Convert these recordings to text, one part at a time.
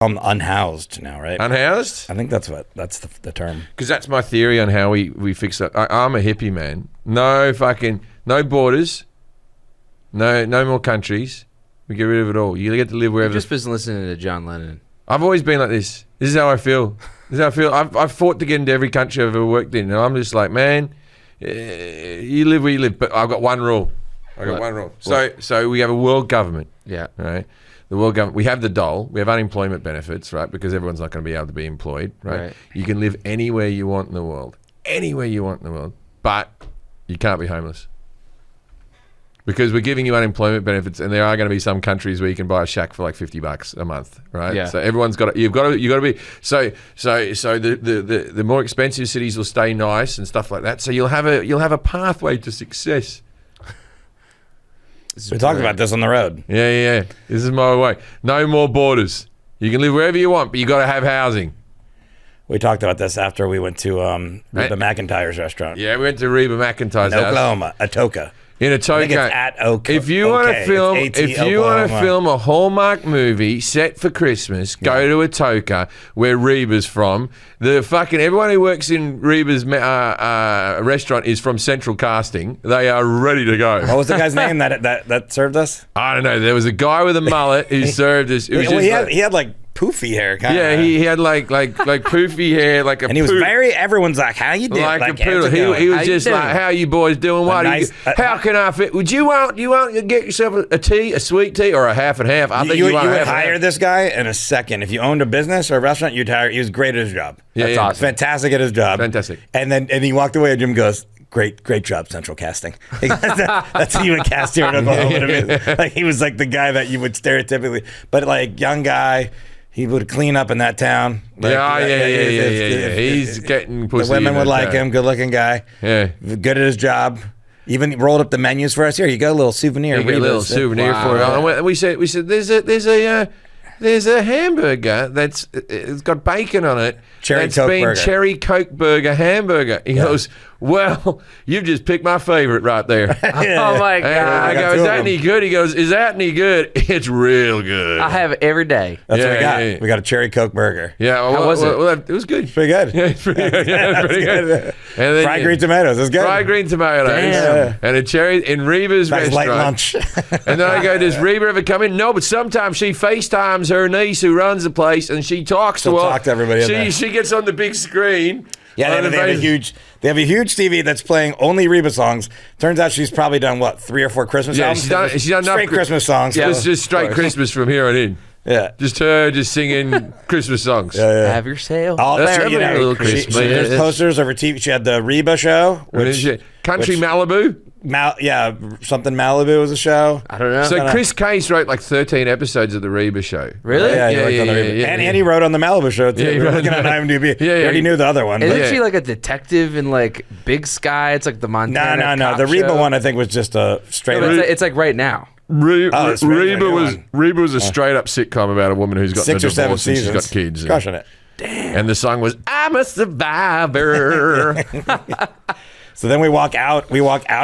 unhoused now, right? Unhoused? I think that's the term. Because that's my theory on how we fix that. I'm a hippie, man. No borders. No more countries. We get rid of it all. You get to live wherever. You've just been listening to John Lennon. I've always been like this. This is how I feel. I've fought to get into every country I've ever worked in. And I'm just like, man, you live where you live. But I've got one rule. So we have a world government. Yeah. Right? The world government. We have the dole. We have unemployment benefits, right? Because everyone's not going to be able to be employed, right? You can live anywhere you want in the world. Anywhere you want in the world. But you can't be homeless. Because we're giving you unemployment benefits, and there are going to be some countries where you can buy a shack for like $50 a month, right? Yeah. So everyone's got to, you've got to be. So the more expensive cities will stay nice and stuff like that. So you'll have a pathway to success. We talked about this on the road. Yeah. This is my way. No more borders. You can live wherever you want, but you got to have housing. We talked about this after we went to Reba McEntire's restaurant. Yeah, we went to Reba McEntire's house. Oklahoma, Atoka. In Atoka. I think it's at Oka. If you want to film a Hallmark movie set for Christmas, go to Atoka, where Reba's from. Everyone who works in Reba's restaurant is from Central Casting. They are ready to go. What was the guy's name that served us? I don't know. There was a guy with a mullet who served us. He had like poofy hair, kind of. Yeah, he had like poofy hair, like a. And he was everyone's like, "How you doing?" Like a poodle. He was just like, "How you boys doing? How can I fit? Would you want to get yourself a tea, a sweet tea, or a half and half?" I think you would hire this guy in a second. If you owned a business or a restaurant, you'd hire. He was great at his job. That's awesome. Fantastic at his job. Fantastic. And he walked away, and Jim goes, Great job, Central Casting. That's who you would cast here in Oklahoma. Like, he was like the guy that you would stereotypically, but like young guy. He would clean up in that town. Like, yeah. He's getting pussy. The women would like him. Good-looking guy. Yeah. Good at his job. Even rolled up the menus for us. Here, you got a little souvenir. You get a little souvenir for it. And we said, there's a hamburger it's got bacon on it. Cherry Coke burger hamburger. He goes, well, you've just picked my favorite right there. Oh my God. I go, is that any good? He goes, is that any good? It's real good. I have it every day. That's what we got. Yeah. We got a Cherry Coke burger. Yeah. Well, how was it? Well, it was good. Pretty good. Yeah, it's pretty good. Yeah, it's pretty good. And then, fried green tomatoes. It's good. Fried green tomatoes. Damn. And a cherry in Reba's restaurant. Light lunch. And then I go, does Reba ever come in? No, but sometimes she FaceTimes her niece who runs the place, and she talks to everybody. She gets on the big screen. Yeah, they have a huge TV that's playing only Reba songs. Turns out she's probably done 3 or 4 Christmas albums. She's done straight Christmas songs. Yeah, it's just straight Christmas from here on in. Yeah, just her just singing Christmas songs. Yeah. Have your sale. That's a little Christmas. There's posters of her TV. She had the Reba show, Country Malibu. Something Malibu was a show. I don't know. So Chris Case wrote like 13 episodes of the Reba show. Really? Yeah. And he wrote on the Malibu show too. Yeah, looking at IMDb. Yeah. He already knew the other one. Isn't she like a detective in like Big Sky? It's like the Montana. No. The Reba one I think was just a straight. It's like right now. Reba was a straight up sitcom about a woman who's got 6 or 7 seasons. She's got kids. Crushing it. Damn. And the song was "I'm a Survivor." So then we walk out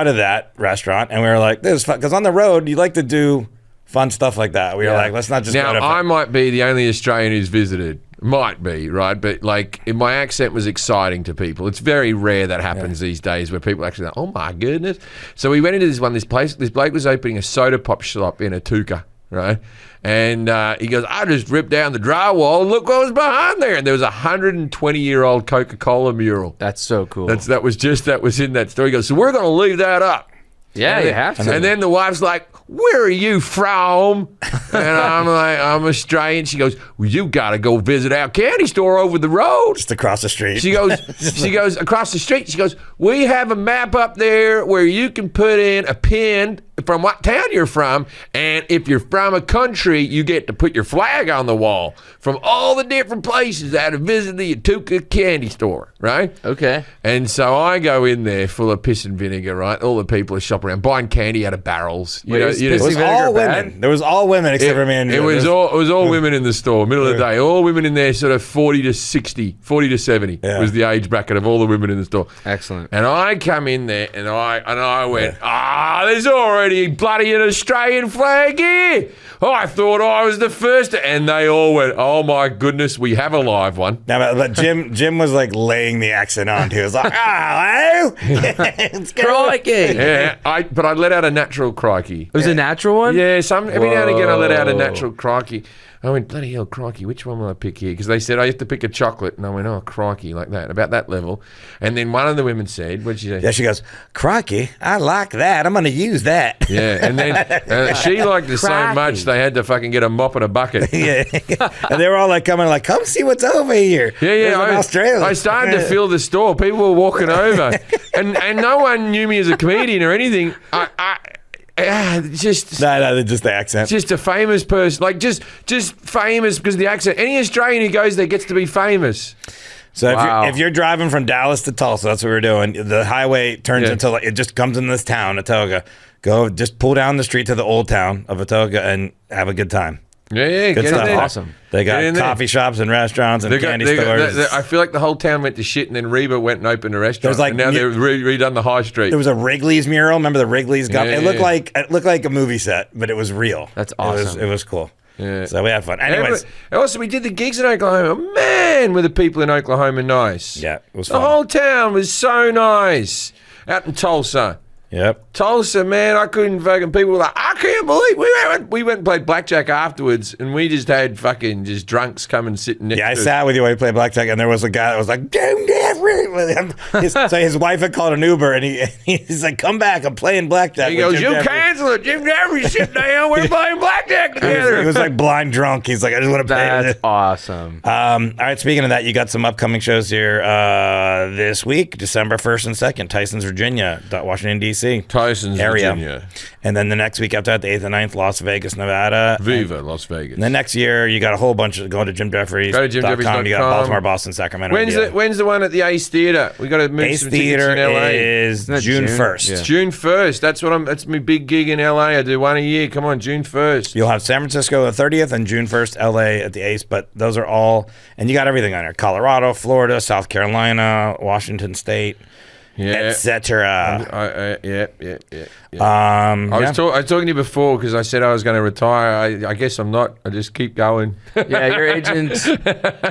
of that restaurant, and we were like, "This is fun," because on the road you like to do fun stuff like that. We were like, "Let's not just." Now I might be the only Australian who's visited. Might be, right? But like, my accent was exciting to people. It's very rare that happens these days where people actually go, "Oh my goodness!" So we went into this place. This bloke was opening a soda pop shop in Atoka, right? And he goes, "I just ripped down the drywall. Look what was behind there." And there was a 120-year-old Coca-Cola mural. That's so cool. That was in that story. He goes, "So we're going to leave that up." Yeah, you have to. And then the wife's like, "Where are you from?" And I'm like, "I'm Australian." She goes, "Well, you got to go visit our candy store over the road." Just across the street. She goes, across the street. She goes, "We have a map up there where you can put in a pin from what town you're from. And if you're from a country, you get to put your flag on the wall from all the different places that have visited the Atoka candy store," right? Okay. And so I go in there full of piss and vinegar, right? All the people are shopping around, buying candy out of barrels. It was all women. There was all women except for me and you. It was all women in the store, middle of the day. All women in there, sort of 40 to 60, 40 to 70 was the age bracket of all the women in the store. Excellent. And I come in there and I went, there's already already bloody an Australian flag here. Oh, I thought I was the first. And they all went, oh, my goodness, we have a live one. No, but Jim was like laying the accent on. He was like, oh, Crikey. Yeah, but I let out a natural crikey. It was a natural one? Yeah, every now and again I let out a natural crikey. I went, bloody hell, crikey, which one will I pick here? Because they said I have to pick a chocolate. And I went, oh, crikey, like that, about that level. And then one of the women said, what'd she say? Yeah, she goes, crikey, I like that. I'm going to use that. Yeah, and then she liked it so much they had to fucking get a mop and a bucket. Yeah. And they were all like coming like, come see what's over here. Yeah. Australia. I started to fill the store. People were walking over. and no one knew me as a comedian or anything. Just the accent. Just a famous person, like just famous because of the accent. Any Australian who goes there gets to be famous. So if you're driving from Dallas to Tulsa, that's what we're doing. The highway turns into it just comes in this town, Atoga. Go just pull down the street to the old town of Atoga and have a good time. Yeah, good get stuff. in there. Awesome. They got coffee shops and restaurants and candy stores. I feel like the whole town went to shit, and then Reba went and opened a restaurant. Like, and now they've redone the high street. There was a Wrigley's mural. Remember the Wrigley's? It looked like a movie set, but it was real. That's awesome. It was cool. Yeah. So we had fun. Anyways, also we did the gigs in Oklahoma. Man, were the people in Oklahoma nice? Yeah, it was fun. The whole town was so nice. Out in Tulsa. Yep. Tulsa, man, I couldn't fucking. People were like, I can't believe we went and played blackjack afterwards, and we just had fucking just drunks come and sit next. Yeah, I to us. sat with you while you played blackjack, and there was a guy that was like, Jim Jefferies. So his wife had called an Uber, and he's like, come back, I'm playing blackjack. He goes, cancel it, Jim Jefferies, sit down, we're playing blackjack together. He was like blind drunk. He's like, I just want to play. That's awesome. All right, speaking of that, you got some upcoming shows here this week, December 1st and 2nd, Tyson's, Virginia, Washington, D.C. Tyson's, area. Virginia. And then the next week after that, the 8th and 9th, Las Vegas, Nevada. Viva Las Vegas. And then next year, you got a whole bunch of going to Jim Jefferies. Go to JimJefferies.com. You got Baltimore, Boston, Sacramento. When's the one at the Ace Theater? We got to move Ace some Theater tickets in LA. is June 1st. Yeah. June 1st. That's my big gig in LA. I do one a year. Come on, June 1st. You'll have San Francisco the 30th and June 1st, LA at the Ace. But those are all, and you got everything on there: Colorado, Florida, South Carolina, Washington State. Etc. Yeah. I was talking to you before because I said I was going to retire. I guess I'm not. I just keep going. Yeah, your agent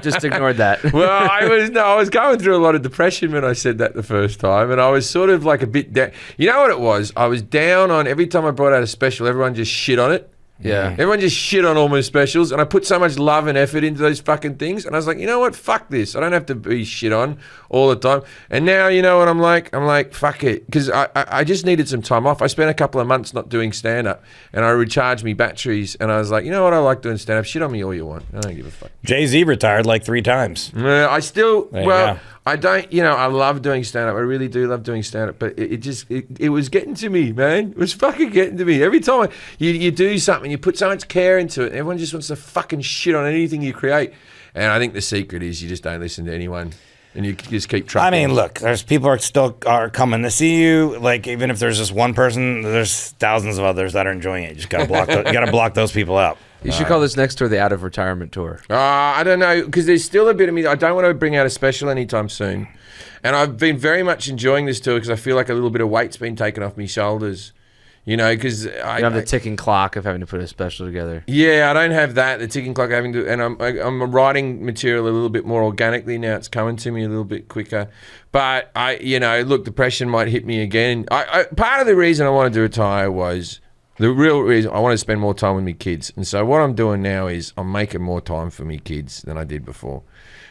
just ignored that. Well, I was going through a lot of depression when I said that the first time, and I was sort of like a bit down. You know what it was? I was down on every time I brought out a special, everyone just shit on it. Yeah. Everyone just shit on all my specials, and I put so much love and effort into those fucking things, and I was like, you know what? Fuck this. I don't have to be shit on all the time. And now, you know what I'm like? I'm like, fuck it. Because I just needed some time off. I spent a couple of months not doing stand-up, and I recharged me batteries, and I was like, you know what? I like doing stand-up. Shit on me all you want. I don't give a fuck. Jay-Z retired like 3 times. I still, go. I don't, I love doing stand-up. I really do love doing stand-up, but it was getting to me, man. It was fucking getting to me. Every time you do something, you put so much care into it, everyone just wants to fucking shit on anything you create. And I think the secret is you just don't listen to anyone. And you just keep trucking. I mean, look, there's people are coming to see you. Like, even if there's just one person, there's thousands of others that are enjoying it. You just gotta block. You gotta block those people out. You should call this next tour the Out of Retirement Tour. I don't know, because there's still a bit of me. I don't want to bring out a special anytime soon. And I've been very much enjoying this tour because I feel like a little bit of weight's been taken off my shoulders. Because I have the ticking clock of having to put a special together. Yeah, I don't have that. The ticking clock having to, and I'm writing material a little bit more organically now. It's coming to me a little bit quicker. But look, depression might hit me again. Part of the reason I wanted to retire was the real reason I wanted to spend more time with my kids. And so what I'm doing now is I'm making more time for my kids than I did before.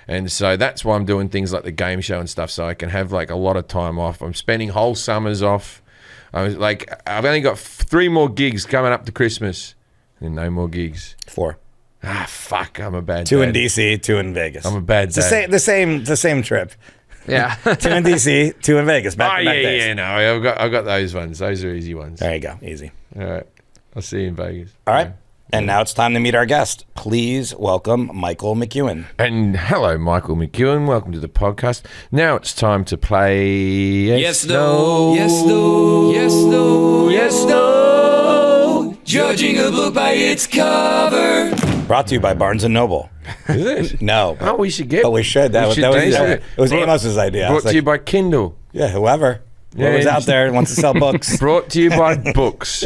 And so that's why I'm doing things like the game show and stuff, so I can have like a lot of time off. I'm spending whole summers off. I've only got 3 more gigs coming up to Christmas, and no more gigs. 4. Fuck! I'm a bad. 2 dad. in DC, 2 in Vegas. I'm a bad dad. The same trip. Yeah. 2 in DC, 2 in Vegas. Back to back days. Yeah. No, I've got those ones. Those are easy ones. There you go, easy. All right, I'll see you in Vegas. All right. And now it's time to meet our guest. Please welcome Michael McEwen. And hello, Michael McEwen. Welcome to the podcast. Now it's time to play Yes, no. Yes, no. Yes, no. Yes, no. Judging a book by its cover. Brought to you by Barnes & Noble. Is it? No. Oh, we should get. But we should. It was taste Amos's idea. Brought I was to you like, by Kindle. yeah, whoever. Whoever's out there wants to sell books. Brought to you by books.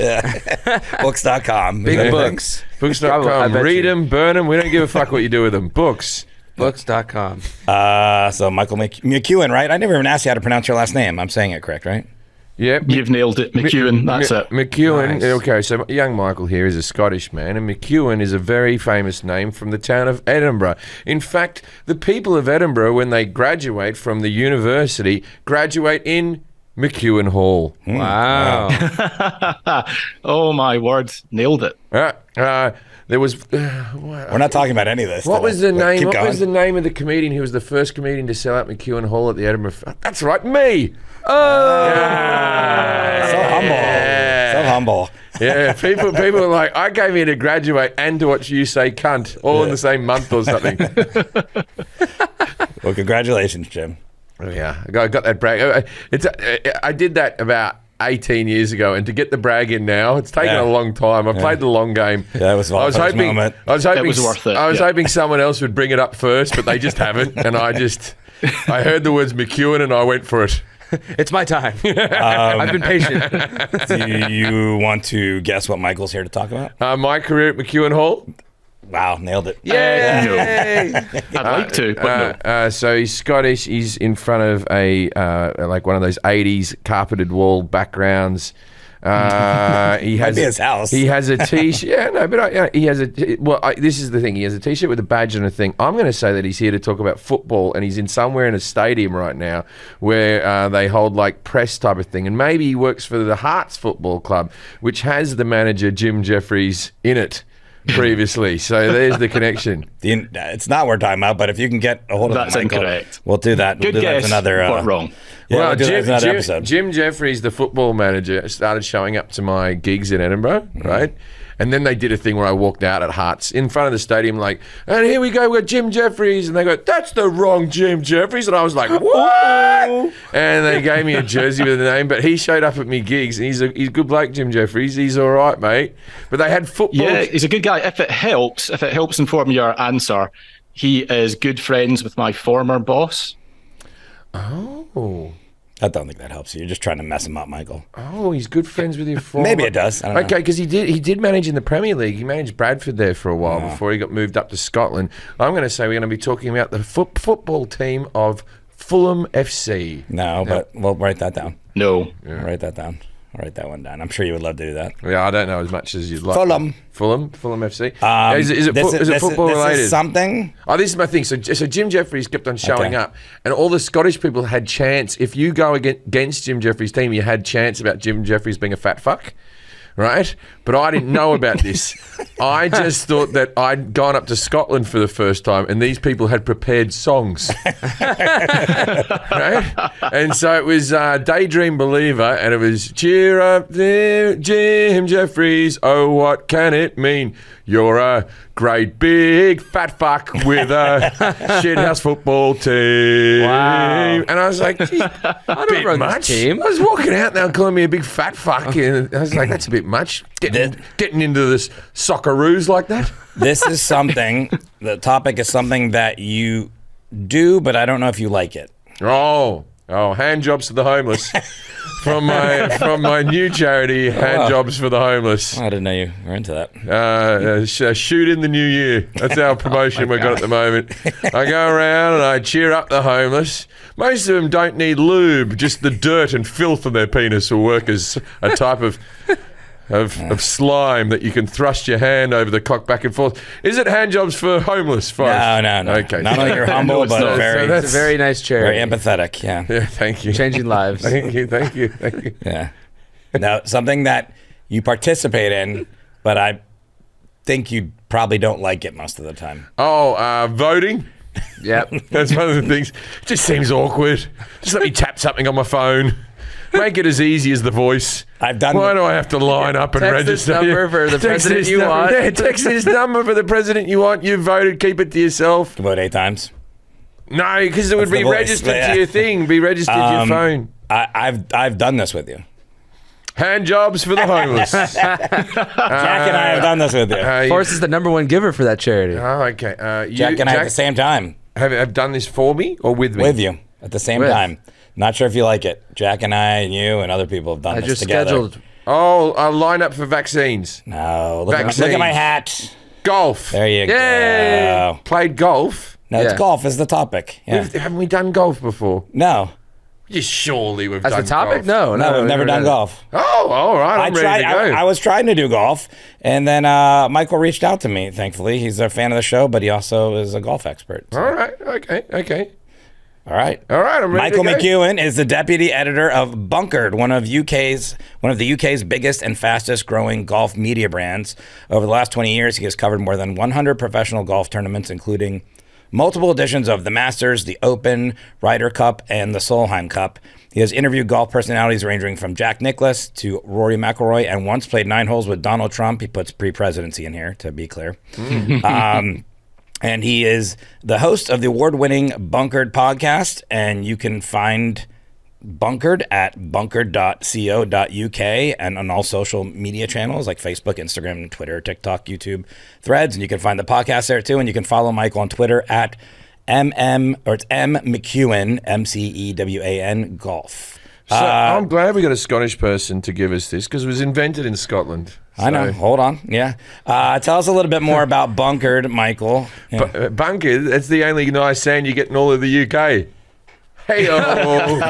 Books.com. Big books. Books.com. Read them, burn them. We don't give a fuck what you do with them. Books. Books.com. So Michael McEwen, right? I never even asked you how to pronounce your last name. I'm saying it correct, right? Yep. You've nailed it. McEwen, that's it. McEwen. Nice. Okay, so young Michael here is a Scottish man, and McEwen is a very famous name from the town of Edinburgh. In fact, the people of Edinburgh, when they graduate from the university, graduate in McEwen Hall. Wow. Oh my word, nailed it. There was. We're not talking about any of this. What today, was the but name? keep What going. was the name of the comedian who was the first comedian to sell out McEwen Hall at the Edinburgh? That's right, me. So humble. Yeah, people are like, I came here to graduate and to watch you say cunt all in the same month or something. Well, congratulations, Jim. Oh, yeah, I got that brag. I did that about 18 years ago, and to get the brag in now, it's taken a long time. I played the long game. Yeah, that was a hoping, moment. I was hoping it was worth it. I was hoping someone else would bring it up first, but they just haven't. And I heard the words McEwen and I went for it. It's my time. I've been patient. Do you want to guess what Michael's here to talk about? My career at McEwen Hall. Wow, nailed it. Yay! I'd like to, but no. So he's Scottish. He's in front of a like one of those 80s carpeted wall backgrounds. He Might has be his house. He has a t-shirt. Yeah, no, but he has a. Well, this is the thing. He has a t-shirt with a badge and a thing. I'm going to say that he's here to talk about football, and he's in somewhere in a stadium right now where they hold like press type of thing, and maybe he works for the Hearts Football Club, which has the manager Jim Jefferies in it. Previously, so there's the connection. It's not what we're talking about, but if you can get a hold of That's Michael, incorrect. We'll do that. Good we'll do that guess, as another. but wrong. Yeah, Well, we'll do that as another episode. Jim Jefferies, the football manager, started showing up to my gigs in Edinburgh, right? And then they did a thing where I walked out at Hearts in front of the stadium, like, and here we go, we've got Jim Jefferies. And they go, that's the wrong Jim Jefferies. And I was like, what? And they gave me a jersey with the name, but he showed up at me gigs, and he's a good bloke, Jim Jefferies. He's all right, mate. But they had football. Yeah, he's a good guy. If it helps inform your answer, he is good friends with my former boss. Oh. I don't think that helps you. You're just trying to mess him up, Michael. Oh, he's good friends with your former. Maybe it does. I don't know. Okay, because he did manage in the Premier League. He managed Bradford there for a while before he got moved up to Scotland. I'm going to say we're going to be talking about the football team of Fulham FC. No, but we'll write that down. No. Write that down. I'll write that one down. I'm sure you would love to do that. Yeah, I don't know as much as you'd like. Fulham FC. Is it this football related? This is something. Oh, this is my thing. So Jim Jefferies kept on showing up, and all the Scottish people had chants. If you go against Jim Jefferies' team, you had chants about Jim Jefferies being a fat fuck. Right? But I didn't know about this. I just thought that I'd gone up to Scotland for the first time and these people had prepared songs. Right? And so it was Daydream Believer, and it was cheer up there, Jim Jefferies, oh, what can it mean? You're a great big fat fuck with a shithouse football team. Wow. And I was like, gee, I don't run this team. I was walking out now calling me a big fat fuck, and I was like, that's a bit much. Getting into this Socceroos like that. This is something. The topic is something that you do, but I don't know if you like it. Oh, hand jobs to the homeless. From my new charity, Hand Jobs for the Homeless. I didn't know you were into that. Shoot in the new year. That's our promotion we've got at the moment. I go around and I cheer up the homeless. Most of them don't need lube, just the dirt and filth on their penis will work as a type of slime that you can thrust your hand over the cock back and forth. Is it Hand Jobs for Homeless, Forrest? No. Okay. Not only you're humble, but It's a very nice charity. very empathetic. Yeah. Yeah, thank you. Changing lives. Thank you. Yeah. Now, something that you participate in, but I think you probably don't like it most of the time. Oh, voting? Yep. That's one of the things. It just seems awkward. Just let me tap something on my phone. Make it as easy as The Voice. I've done. Why do I have to line up and Text this register? number for the Text president this you number. want. Yeah, text this number for the president you want. You voted. Keep it to yourself. About 8 times. No, because it would That's be The Voice. registered Yeah. to your thing. Be registered to your phone. I've done this with you. Hand jobs for the homeless. Jack and I have done this with you. Forrest is the #1 giver for that charity. Oh, okay. Jack and I at the same time. have done this for me or with me? With you at the same With. time. Not sure if you like it. Jack and I and you and other people have done I this just together. scheduled. Oh, a lineup for vaccines. No, look at Vaccines. my hat. Golf. There you Yay! go. Played golf. No, Yeah. it's golf is the topic. Yeah. Haven't we done golf before? No, Just surely we've As done the topic? golf. No, we've never done golf. Oh, all right. I'm ready to go. I was trying to do golf, and then Michael reached out to me. Thankfully, he's a fan of the show, but he also is a golf expert. So. All right. Okay. All right. All right. I'm ready Michael to go. McEwen is the deputy editor of Bunkered, one of the UK's biggest and fastest growing golf media brands. Over the last 20 years, he has covered more than 100 professional golf tournaments, including multiple editions of the Masters, the Open, Ryder Cup, and the Solheim Cup. He has interviewed golf personalities ranging from Jack Nicklaus to Rory McIlroy, and once played 9 holes with Donald Trump. He puts pre-presidency in here, to be clear. And he is the host of the award-winning Bunkered podcast, and you can find Bunkered at bunkered.co.uk and on all social media channels like Facebook, Instagram, Twitter, TikTok, YouTube, Threads, and you can find the podcast there too. And you can follow Michael on Twitter at M McEwen, MCEWAN Golf. So I'm glad we got a Scottish person to give us this because it was invented in Scotland. I know. Hold on. Yeah. Tell us a little bit more about Bunkered, Michael. Yeah. Bunkered, that's the only nice sound you get in all of the UK. Hey-oh.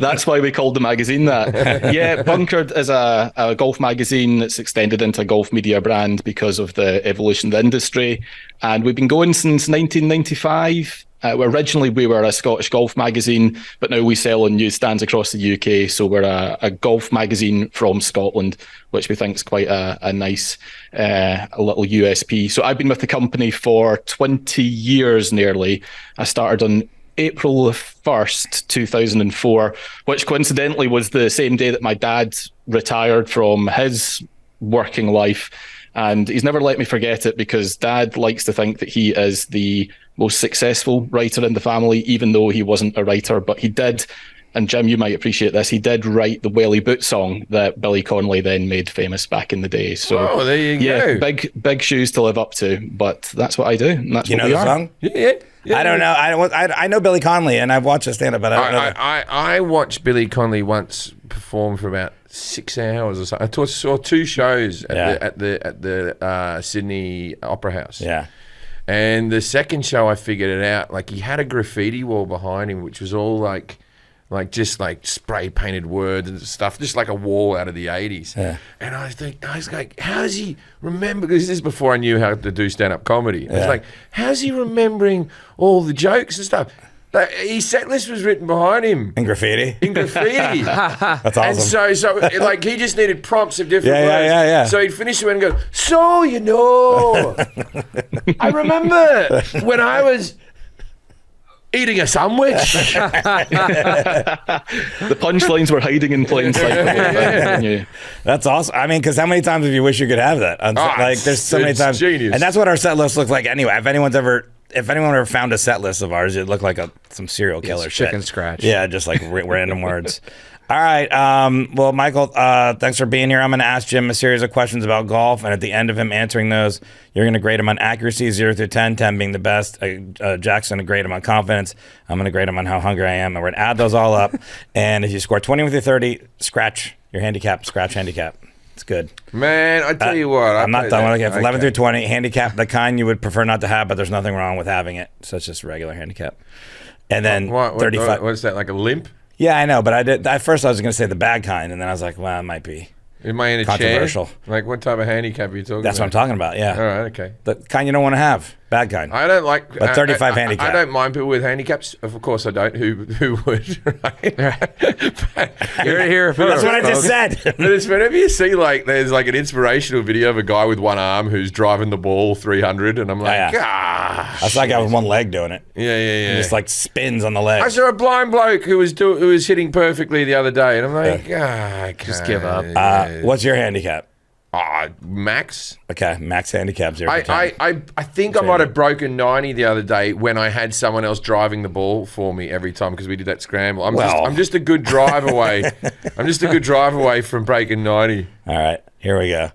That's why we called the magazine that. Yeah, Bunkered is a golf magazine that's extended into a golf media brand because of the evolution of the industry. And we've been going since 1995. Originally, we were a Scottish golf magazine, but now we sell on newsstands across the UK. So we're a golf magazine from Scotland, which we think is quite a nice a little USP. So I've been with the company for 20 years nearly. I started on April 1st, 2004, which coincidentally was the same day that my dad retired from his working life. And he's never let me forget it because Dad likes to think that he is the most successful writer in the family, even though he wasn't a writer. But he did, and Jim, you might appreciate this, he did write the Welly Boot song that Billy Connolly then made famous back in the day. So, there you go. big shoes to live up to, but that's what I do. And that's You what know we the are. song? Yeah. I don't know. I know Billy Connolly, and I've watched his stand-up, but I don't know. I watched Billy Connolly once perform for about 6 hours or so. I saw 2 shows at the Sydney Opera House. Yeah. And the second show, I figured it out. Like, he had a graffiti wall behind him, which was all like just like spray painted words and stuff, just like a wall out of the 80s. Yeah. And I was like, how does he remember? Because this is before I knew how to do stand-up comedy. I was like, how's he remembering all the jokes and stuff? Like, his set list was written behind him. In graffiti? In graffiti. That's And awesome. so like, he just needed prompts of different Yeah, words. yeah. So he'd finish it and go, so, you know, I remember when I was eating a sandwich. The punchlines were hiding in plain sight. Yeah. That's awesome. I mean, because how many times have you wish you could have that? Like, there's so many it's times. genius. And that's what our set list looks like anyway. If anyone ever found a set list of ours, it looked like some serial killer shit. chicken scratch. Yeah, just like random words. All right. Well, Michael, thanks for being here. I'm going to ask Jim a series of questions about golf, and at the end of him answering those, you're going to grade him on accuracy, 0 through 10, 10 being the best. Jackson to grade him on confidence. I'm going to grade him on how hungry I am, and we're going to add those all up. And if you score 20 with your 30, scratch your handicap. Scratch handicap. It's good. Man, I tell you what. I'm not done. Okay. 11 through 20, handicap, the kind you would prefer not to have, but there's nothing wrong with having it. So it's just a regular handicap. And then 35. What's that, like a limp? Yeah, I know, but at first I was going to say the bad kind, and then I was like, well, it might be Am I in a controversial. chair? Like, what type of handicap are you talking That's about? what I'm talking about, yeah. All right, okay. The kind you don't want to have, bad kind. I don't like... But 35 handicap. I don't mind people with handicaps. Of course I don't. Who would, right? You're here for That's what I just said. But it's whenever you see, like, there's like an inspirational video of a guy with one arm who's driving the ball 300, and I'm like, I saw a guy with one leg doing it. Yeah. He just like spins on the leg. I saw a blind bloke who was hitting perfectly the other day, and I'm like, I can't. Just give up. What's your handicap? Max. Okay, max handicap 0 to 10. I think I might have broken 90 the other day when I had someone else driving the ball for me every time because we did that scramble. I'm just a good drive away. I'm just a good drive away from breaking 90. All right, here we go.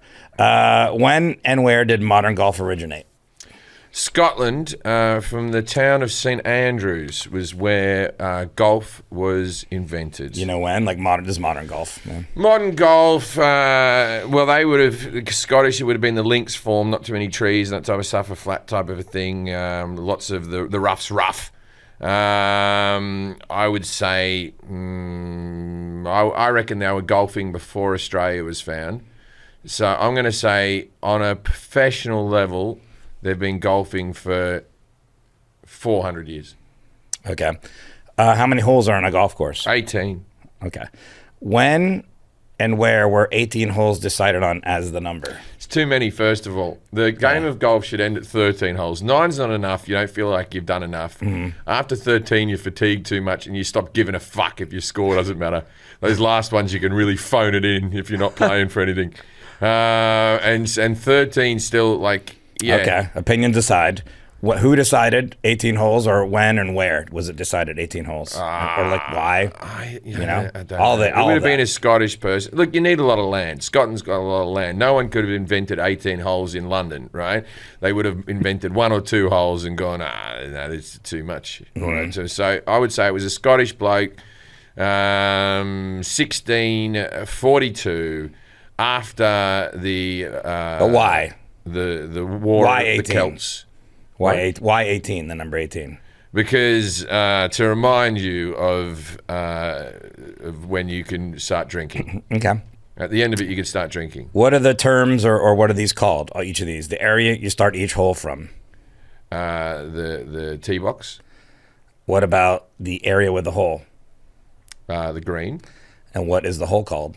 When and where did modern golf originate? Scotland, from the town of St Andrews, was where golf was invented. You know when? Like modern golf. Yeah. Modern golf, well, they would have, Scottish, it would have been the links form, not too many trees, that type of stuff, a flat type of a thing, lots of the rough's rough. I would say, I reckon they were golfing before Australia was found. So I'm going to say on a professional level, they've been golfing for 400 years. Okay. How many holes are on a golf course? 18. Okay. When and where were 18 holes decided on as the number? It's too many, first of all. The game of golf should end at 13 holes. 9's not enough. You don't feel like you've done enough. After 13, you're fatigued too much and you stop giving a fuck if your score doesn't matter. Those last ones, you can really phone it in if you're not playing for anything. And 13 still, like, yeah. Okay. Opinions aside. Who decided 18 holes, or when and where was it decided 18 holes? Or like why? I You don't know? know. It would have been a Scottish person. Look, you need a lot of land. Scotland's got a lot of land. No one could have invented 18 holes in London, right? They would have invented 1 or 2 holes and gone, no, this is too much. All right. So I would say it was a Scottish bloke, 1642, after the why? The war Why of the 18? Celts. Why 18? The number 18. Because to remind you of when you can start drinking. Okay. At the end of it, you can start drinking. What are the terms, or what are these called? Each of these, the area you start each hole from. The tee box, What about the area with the hole? the green, And what is the hole called?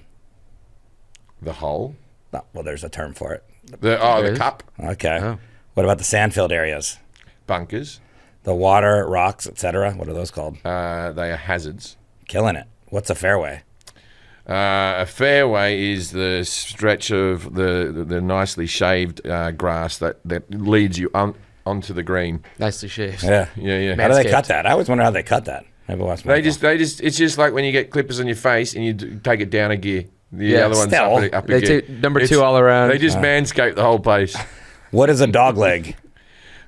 the hole, Oh, well, there's a term for it. the is? cup, Okay. Oh. What about the sand-filled areas? bunkers. The water, rocks, etc. What are those called? They are hazards. Killing it. What's a fairway? A fairway is the stretch of the nicely shaved grass that leads you onto the green. Nicely shaved. Yeah. Yeah. How do they Manscaped. cut that? I always wonder how they cut that. Never watched. They just. It's just like when you get clippers on your face and you take it down a gear. The Yeah, other one's still. up a They gear. take number 2 all around. They just manscape the whole place. What is a dog leg?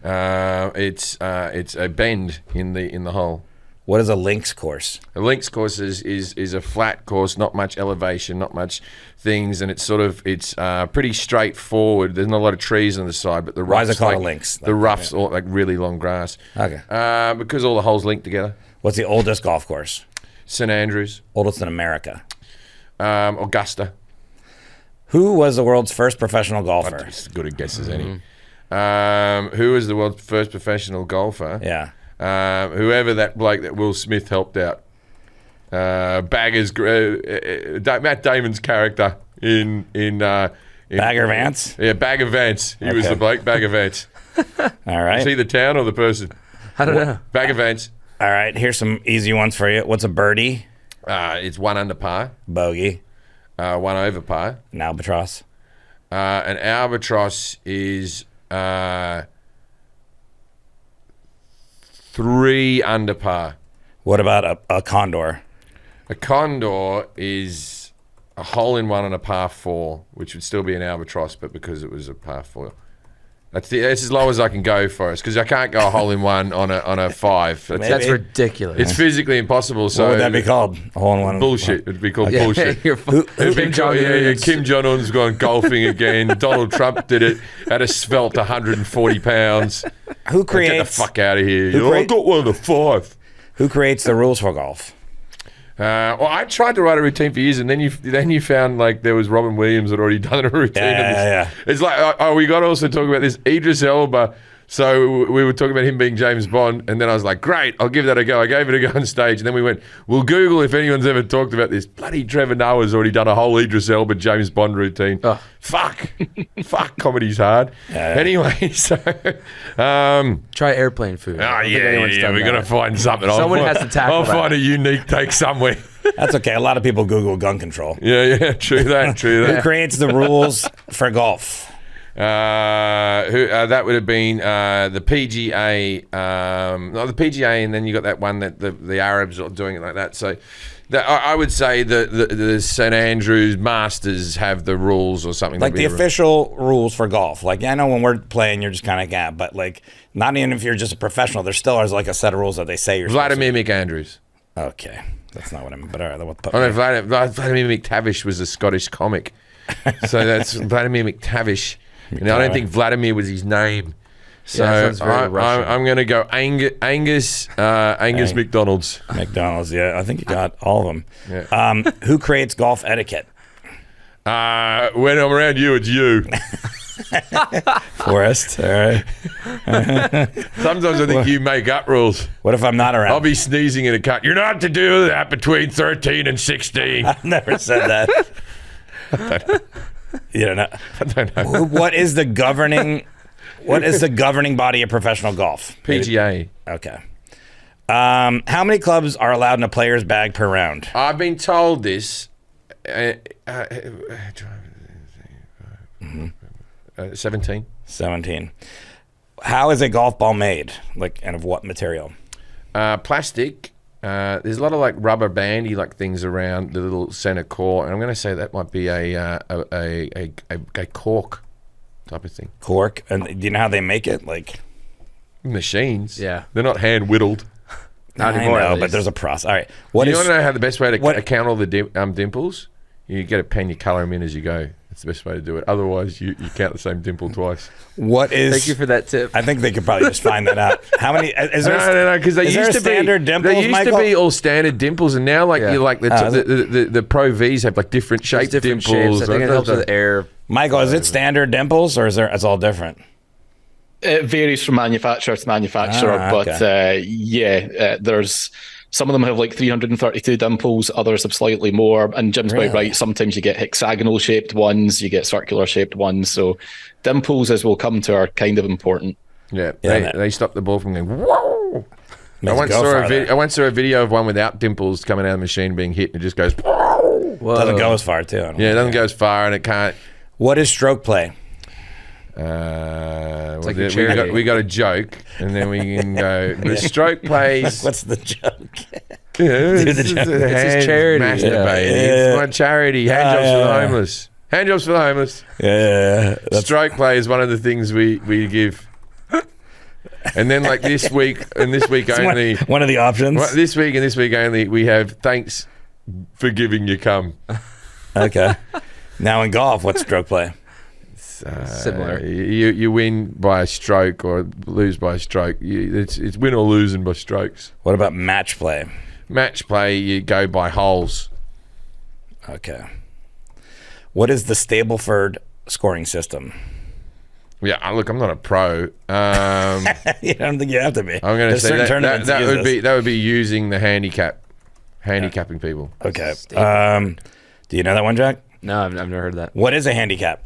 It's a bend in the hole. What is a links course? A links course is a flat course, not much elevation, not much things, and it's pretty straightforward. There's not a lot of trees on the side, but the Why roughs is it called like, a links? The roughs all like really long grass. Okay. Because all the holes link together. What's the oldest golf course? St Andrews, Oldest in America. Augusta. Who was the world's first professional golfer? As good a guess as any. Who was the world's first professional golfer? Yeah. Whoever that bloke that Will Smith helped out. Matt Damon's character in Bagger Vance? Yeah, Bagger Vance. He was Okay. the bloke, Bagger Vance. All right. Is he the town or the person? I don't know. Bagger Vance. All right. Here's some easy ones for you. What's a birdie? It's 1 under par, Bogey. 1 over par. An albatross. An albatross is 3 under par. What about a condor? A condor is a hole-in-one on a par 4, which would still be an albatross, but because it was a par 4. That's as low as I can go for us, because I can't go a hole-in-one on a 5. That's ridiculous. It's physically impossible. So What would that be called? A hole in one. bullshit. It'd be called Yeah, bullshit. you're It'd be Kim called- Jong-un. Kim Jong-un's gone golfing again. Donald Trump did it at a svelte 140 pounds. Who Get the creates? fuck out of here. Who I create- got one of the 5. Who creates the rules for golf? Well, I tried to write a routine for years, and then you found like there was Robin Williams had already done a routine. Yeah. It's like, we got to also talk about this Idris Elba. So we were talking about him being James Bond, and then I was like, great, I'll give that a go. I gave it a go on stage, and then we went, we'll Google if anyone's ever talked about this. Bloody Trevor Noah's already done a whole Idris Elba James Bond routine. Oh. Fuck, comedy's hard. Anyway, so Try airplane food. I don't think anyone's done we're that. gonna find something. Someone has to tackle I'll that. find a unique take somewhere. That's okay. A lot of people Google gun control. Yeah, true that. Who creates the rules for golf? That would have been the PGA, the PGA, and then you got that one that the Arabs are doing it like that. So I would say the St Andrews Masters have the rules or something. Like the official rules for golf. Like, I know when we're playing, you're just kind of, yeah, but like, not even if you're just a professional, there still is like a set of rules that they say you're Vladimir McAndrews. Okay. That's not what I mean, but all right. We'll put Vladimir McTavish was a Scottish comic. So that's Vladimir McTavish. And I don't think Vladimir was his name. So I'm going to go Angus McDonald's. McDonald's, yeah. I think you got all of them. Yeah. Who creates golf etiquette? When I'm around you, it's you. Forrest, all right. Sometimes I think you make up rules. What if I'm not around? I'll be sneezing in a cut. You're not to do that between 13 and 16. I've never said that. You don't know. I don't know. What is the governing body of professional golf? PGA. Okay. How many clubs are allowed in a player's bag per round? I've been told this. 17. 17. How is a golf ball made? Like, and of what material? Plastic. There's a lot of like rubber bandy like things around the little center core, and I'm going to say that might be a cork type of thing. Cork. And do you know how they make it? Like machines. Yeah. They're not hand whittled. Not I anymore, know, at but least. there's a process. All right. What you is want to know how the best way to what- count all the dimples? You get a pen, you color them in as you go. That's the best way to do it. Otherwise, you count the same dimple twice. what is? Thank you for that tip. I think they could probably just find that out. How many? Is there? No, because they is there used a to be standard dimples, They used Michael? to be all standard dimples, and now like Yeah. you like the Pro V's have like different shaped different dimples. shapes. I think it helps with air. Michael, is it standard dimples or is there? It's all different. It varies from manufacturer to manufacturer, okay. there's some of them have like 332 dimples, others have slightly more. And Jim's Really? quite right. Sometimes you get hexagonal shaped ones, you get circular shaped ones. So dimples, as we'll come to, are kind of important. Yeah, Yeah, they stop the ball from going. Whoa! I Makes it once go saw farther. I once saw a video of one without dimples coming out of the machine being hit, and it just goes. Whoa! Doesn't go as far too. I don't Yeah, it know. doesn't go as far, and it can't. What is stroke play? like we a charity. got a joke, and then we can go. The stroke plays. What's the joke? It's the joke. It's his charity. Masturbating. Yeah. It's my charity. Hand jobs for the homeless. Hand jobs for the homeless. Yeah. Stroke play is one of the things we give. And then like this week only. One of the options. This week and this week only, we have thanks for giving your cum. Okay. Now in golf, what's stroke play? Similar. You win by a stroke or lose by a stroke. It's win or losing by strokes. What about match play? Match play, you go by holes. Okay. What is the Stableford scoring system? Yeah, look, I'm not a pro. You don't think you have to be. I'm going to There's say certain that tournaments that use this. that would be using the handicapping people. Okay. Do you know that one, Jack? No, I've never heard of that. What is a handicap?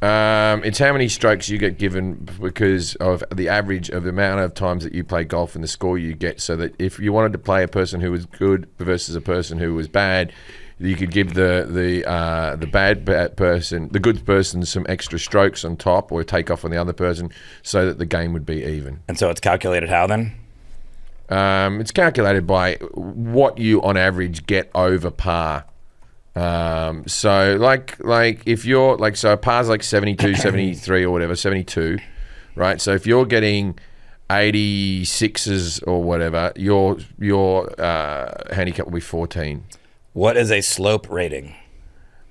It's how many strokes you get given because of the average of the amount of times that you play golf and the score you get. So that if you wanted to play a person who was good versus a person who was bad, you could give the bad person, the good person, some extra strokes on top, or take off on the other person, so that the game would be even. And so it's calculated how then? It's calculated by what you on average get over par. So like if you're like, so a par's like 72, 73 or whatever, 72, right? So if you're getting 86s or whatever, your handicap will be 14. What is a slope rating?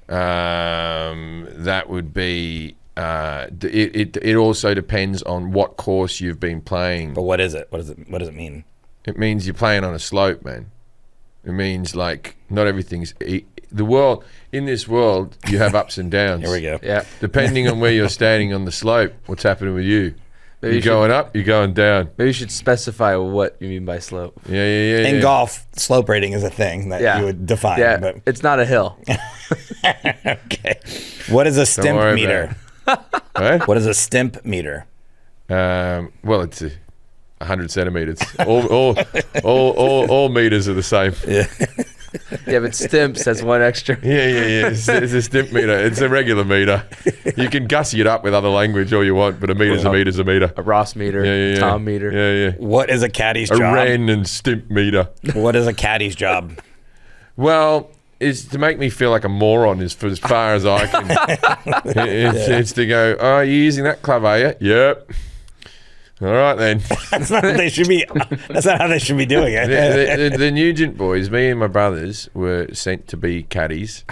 That would be, it also depends on what course you've been playing. But what is it? What does it mean? It means you're playing on a slope, man. It means like not everything's the world. In this world, you have ups and downs. Here we go. Yeah. Depending on where you're standing on the slope, what's happening with you? Maybe You're you should- going up, you're going down. Maybe you should specify what you mean by slope. Yeah. In golf, slope rating is a thing that Yeah. you would define. Yeah, But it's not a hill. okay. What is a stimp worry meter? Right? What is a stimp meter? Well, it's 100 centimeters. All meters are the same. Yeah. Yeah, but Stimps has one extra. Yeah. It's a stimp meter. It's a regular meter. You can gussy it up with other language all you want, but a meter's a meter's a meter. A Ross meter, Yeah. Tom meter. Yeah. What is a caddy's A job? Ren and stimp meter. What is a caddy's job? Well, it's to make me feel like a moron as far as I can. It's to go, oh, you're using that club, are you? Yep. All right, then. That's not what they should be. That's not how they should be doing it. The Nugent boys, me and my brothers, were sent to be caddies.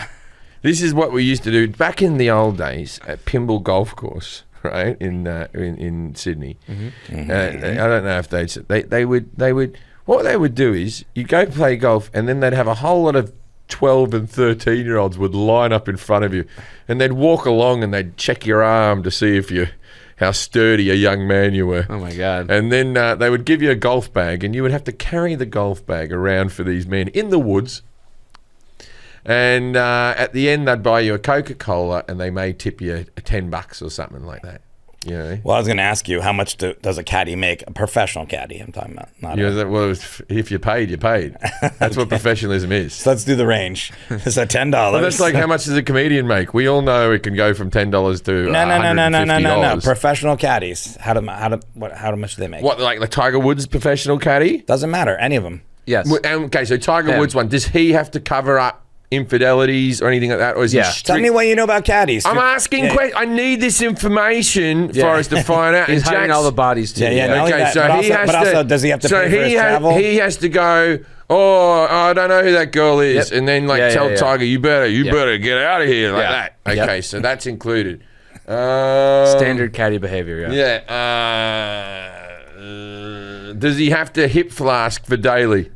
This is what we used to do back in the old days at Pimble Golf Course, right, in Sydney. I don't know if they would. What they would do is you go play golf, and then they'd have a whole lot of 12 and 13-year-olds would line up in front of you, and they'd walk along and they'd check your arm to see if how sturdy a young man you were. Oh my God. And then they would give you a golf bag, and you would have to carry the golf bag around for these men in the woods. And at the end, they'd buy you a Coca-Cola, and they may tip you $10 or something like that. You know? Well, I was going to ask you, how much does a caddy make? A professional caddy, I'm talking about. Not Well, if you paid, you paid. That's what professionalism is. So let's do the range. So $10. Well, that's like how much does a comedian make? We all know it can go from $10 to $150. No. Professional caddies. How much do they make? What, like the Tiger Woods professional caddy? Doesn't matter. Any of them. Yes. Okay, so Tiger Woods one. Does he have to cover up infidelities or anything like that, or is he strict? Tell me what you know about caddies. I'm asking questions. I need this information for us to find out. He's hiding all the bodies too. Okay, so he has to. But also, does he have to pay for his travel? He has to go. Oh, I don't know who that girl is, and then tell Tiger, you better get out of here like that. Okay, so that's included. Standard caddy behavior. Does he have to hip flask for daily?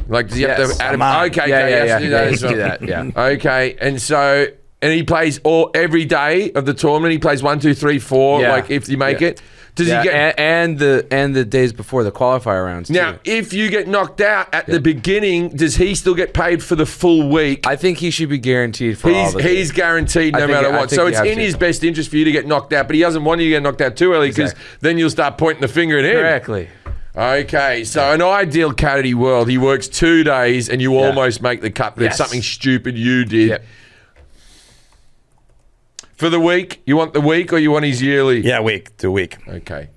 Like, does he have to add him? Okay, he has to do that as well. Do that, yeah. Okay, and he plays every day of the tournament. He plays 1, 2, 3, 4. Yeah. Like if you make it, does he get and the days before the qualifier rounds too. now? If you get knocked out at the beginning, does he still get paid for the full week? I think he should be guaranteed for all the He's guaranteed no matter what. So it's in his best interest for you to get knocked out, but he doesn't want you to get knocked out too early because then you'll start pointing the finger at him. Correctly. Okay, so an ideal caddy world, he works 2 days and you almost make the cut, but it's something stupid you did. Yep. For the week, you want the week or you want his yearly? Yeah, week to week. Okay.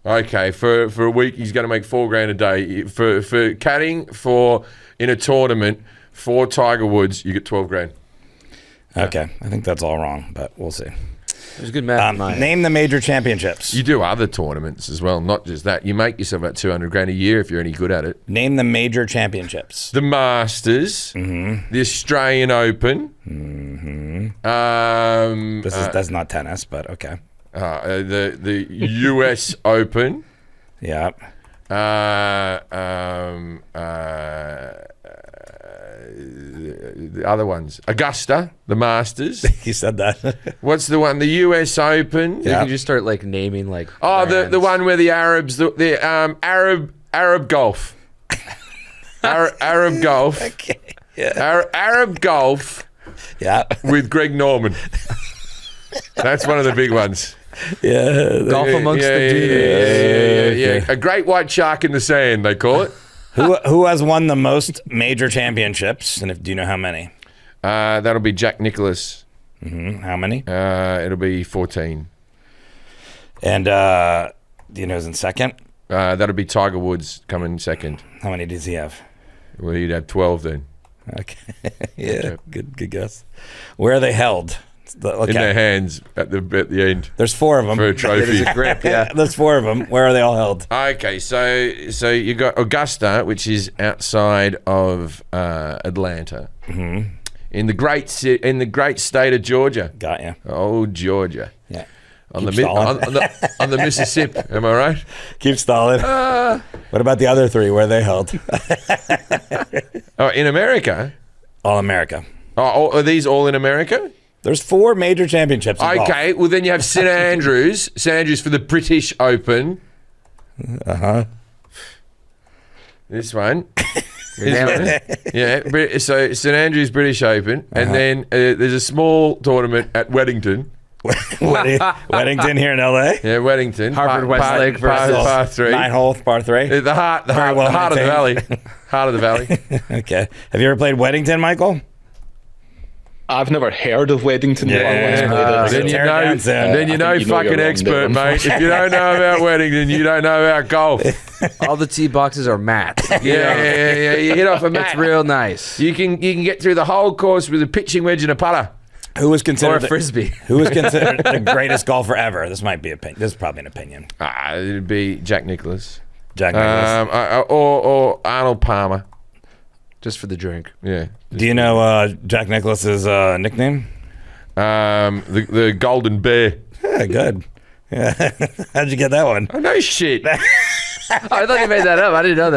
Okay, for a week, he's going to make $4,000 a day. For caddying in a tournament for Tiger Woods, you get $12,000. Okay, I think that's all wrong, but we'll see. There's good math. Name the major championships. You do other tournaments as well, not just that. You make yourself about $200,000 a year if you're any good at it. Name the major championships. The Masters, the Australian Open. That's not tennis, but okay. The US Open. Yeah. The other ones, Augusta, the Masters. You said that. What's the one? The US Open. You can just start naming the brands. one where the Arabs, the Arab golf, Arab golf, Okay. Yeah. Arab golf. Yeah. With Greg Norman. That's one of the big ones. Yeah. Golf amongst the dudes. Yeah. A great white shark in the sand, they call it. Who has won the most major championships? And do you know how many? That'll be Jack Nicklaus. How many? It'll be 14. And do you know who's in second? That'll be Tiger Woods coming second. How many does he have? Well, he'd have 12 then. Okay. Yeah. Good guess. Where are they held? In their hands at the end. There's 4 of them. For a trophy. Grip, yeah. There's 4 of them. Where are they all held? Okay, so you got Augusta, which is outside of Atlanta, in the great state of Georgia. Got you. Oh, Georgia. Yeah. On the Mississippi. Am I right? Keep stalling. What about the other 3? Where are they held? Oh, in America. All America. Oh, are these all in America? There's 4 major championships in golf. Okay, well then you have St Andrews. St Andrews for the British Open. This one. Yeah. So St Andrews British Open, and then there's a small tournament at Weddington. Weddington here in L.A. Yeah, Weddington. Harvard Westlake versus par 3. 9-hole par 3. The heart of the valley. Heart of the valley. Okay. Have you ever played Weddington, Michael? I've never heard of Weddington. Then you know, fucking expert, mate. If you don't know about Weddington, you don't know about golf. All the tee boxes are mats. Yeah. You hit off a mat. It's real nice. You can get through the whole course with a pitching wedge and a putter. Who was considered Or a frisbee. Who was considered the greatest golfer ever? This is probably an opinion. It'd be Jack Nicklaus. Jack Nicklaus. Or Arnold Palmer. Just for the drink. Yeah. Do you know Jack Nicklaus's nickname? The Golden Bear. Yeah, good. Yeah. How'd you get that one? Oh, no shit. Oh, I thought you made that up. I didn't know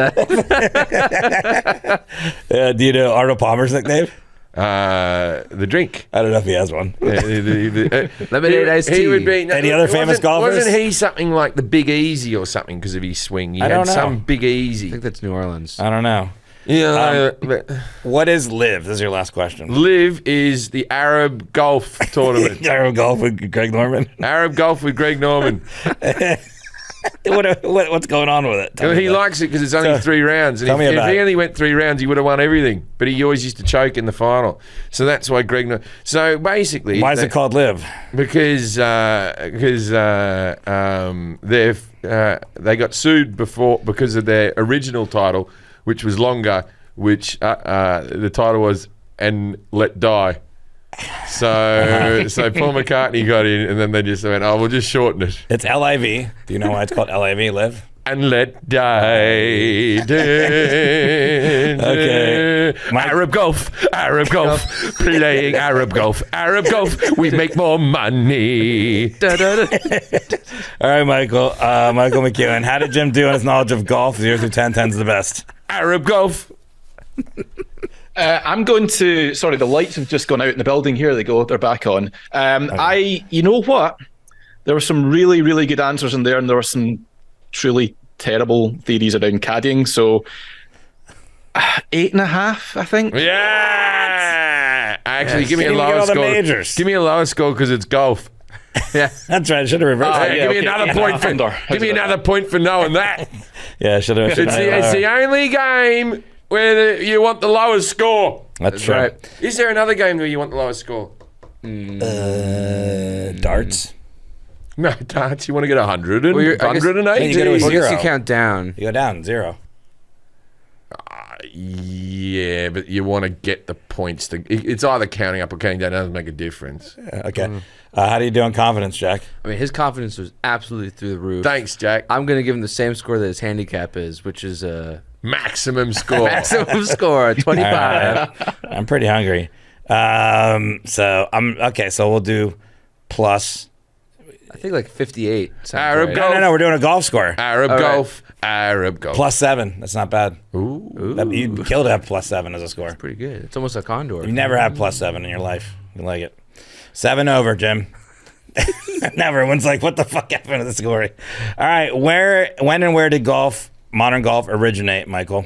that. Do you know Arnold Palmer's nickname? The drink. I don't know if he has one. Lemonade iced tea. He would be. Any other famous golfers? Wasn't he something like the Big Easy or something because of his swing? He I don't had know. some Big I Easy. think that's New Orleans. I don't know. Yeah. What is LIV? This is your last question. LIV is the Arab Golf Tournament. Arab golf with Greg Norman. Arab Golf with Greg Norman. What's going on with it? Tell me He about likes it because it's only 3 rounds. And Tell me if about he it. only went 3 rounds, he would have won everything. But he always used to choke in the final. So that's why Greg. So basically, Why is it called LIV? Because they got sued before because of their original title, which was longer, which the title was "And Let Die." So Paul McCartney got in, and then they just went, "Oh, we'll just shorten it." It's LIV. Do you know why it's called LIV? LIV. And let die. Okay. Arab golf, playing Arab golf, we make more money. All right, Michael. Michael McEwen. How did Jim do on his knowledge of golf? 0 through 10. 10's the best. Arab golf. I'm going to. Sorry, the lights have just gone out in the building. Here they go. They're back on. You know what? There were some really, really good answers in there, and there were some truly terrible theories around caddying. So 8.5, I think. Yeah. Actually, give me a Didn't even lower get all the score. majors. Give me a lower score because it's golf. Yeah. That's right. I should have reversed that. Give me another point for. Under. Give me another point for knowing that. Yeah, I should have. It's the only game where you want the lowest score. That's true. right. Is there another game where you want the lowest score? Darts. No, darts. You want to get 100 and Well, I guess- 180. Then you go to a Well, I guess Zero. you count down. You go down 0. Yeah, but you want to get the points. It's either counting up or counting down. It doesn't make a difference. Okay. How do you do on confidence, Jack? I mean, his confidence was absolutely through the roof. Thanks, Jack. I'm going to give him the same score that his handicap is, which is a Maximum score. maximum score, 25. I'm pretty hungry. So we'll do plus. I think like 58. sounds Arab right. golf. No, we're doing a golf score. Arab All right. golf. Arab golf. Plus 7. That's not bad. Ooh. You'd kill to have plus 7 as a score. Pretty good. It's almost a condor. You never have plus 7 in your life. You like it. 7 over, Jim. Never. Everyone's like, what the fuck happened to the scoring? All right. When and where did modern golf originate, Michael?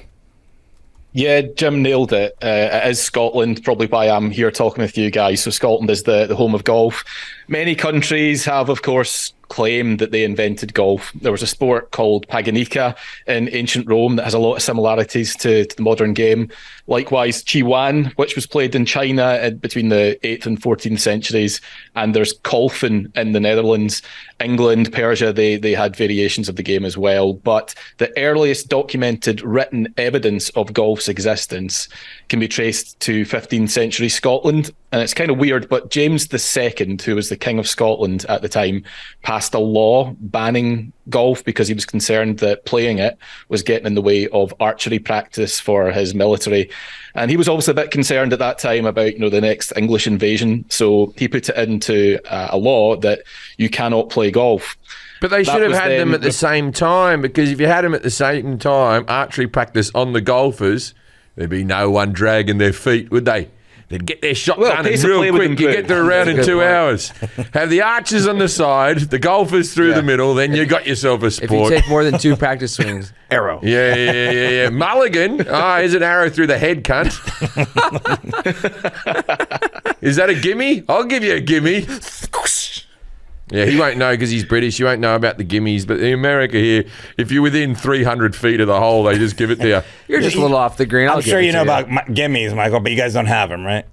Yeah, Jim nailed it. It is Scotland, probably why I'm here talking with you guys. So Scotland is the home of golf. Many countries have, of course, claimed that they invented golf. There was a sport called Paganica in ancient Rome that has a lot of similarities to the modern game. Likewise, Chiwan, which was played in China between the 8th and 14th centuries. And there's Kolfen in the Netherlands. England, Persia, they had variations of the game as well. But the earliest documented written evidence of golf's existence can be traced to 15th century Scotland. And it's kind of weird, but James II, who was the King of Scotland at the time, passed a law banning golf because he was concerned that playing it was getting in the way of archery practice for his military. And he was obviously a bit concerned at that time about, the next English invasion. So he put it into a law that you cannot play golf. But they should have was had them then at the same time, because if you had them at the same time, archery practice on the golfers, there'd be no one dragging their feet, would they? They'd get their shot done pace and of real play with quick. them You through. get to a round in Good 2 point. hours. Have the archers on the side, the golfers through the middle, then you got yourself a If you sport. take more than 2 practice swings, arrow. Yeah. Mulligan. Here's an arrow through the head, cunt. Is that a gimme? I'll give you a gimme. Yeah, he won't know because he's British. You won't know about the gimmies. But in America here, if you're within 300 feet of the hole, they just give it to you. You're just a little off the green. I'm sure you know about gimmies, Michael, but you guys don't have them, right?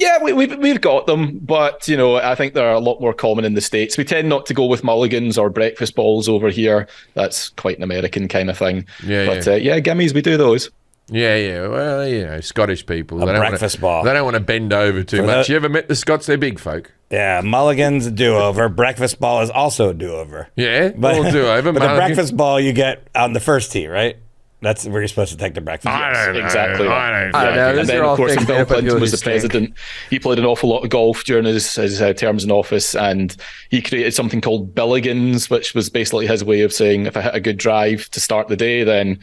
Yeah, we've got them, but I think they're a lot more common in the States. We tend not to go with mulligans or breakfast balls over here. That's quite an American kind of thing. But gimmies, we do those. Yeah. Well, Scottish people. They don't breakfast ball. They don't want to bend over too much. You ever met the Scots? They're big folk. Yeah, mulligan's a do-over. Breakfast ball is also a do-over. Yeah, but all do-over. But the breakfast ball you get on the first tee, right? That's where you're supposed to take the breakfast. I don't know. Exactly. I don't know. And then, of course, when Bill Clinton was the president, he played an awful lot of golf during his terms in office, and he created something called Billigans, which was basically his way of saying, if I hit a good drive to start the day, then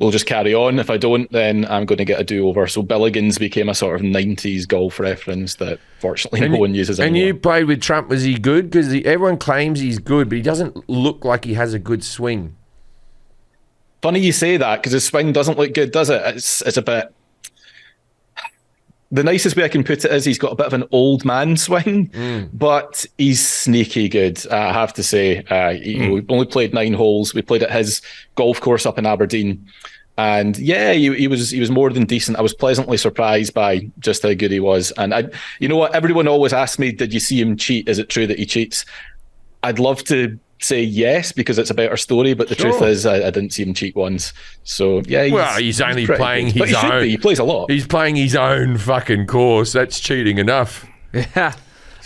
we'll just carry on. If I don't, then I'm going to get a do-over. So Billigans became a sort of 90s golf reference that fortunately no one uses anymore. And you played with Trump. Was he good? Because everyone claims he's good, but he doesn't look like he has a good swing. Funny you say that, because his swing doesn't look good, does it? It's a bit... The nicest way I can put it is he's got a bit of an old man swing, but he's sneaky good, I have to say. We only played 9 holes. We played at his golf course up in Aberdeen. And yeah, he was more than decent. I was pleasantly surprised by just how good he was. And you know what? Everyone always asks me, did you see him cheat? Is it true that he cheats? I'd love to say yes, because it's a better story, but the truth is I didn't see him cheat once. So yeah, he's only playing his own. He plays a lot. He's playing his own fucking course. That's cheating enough. Yeah.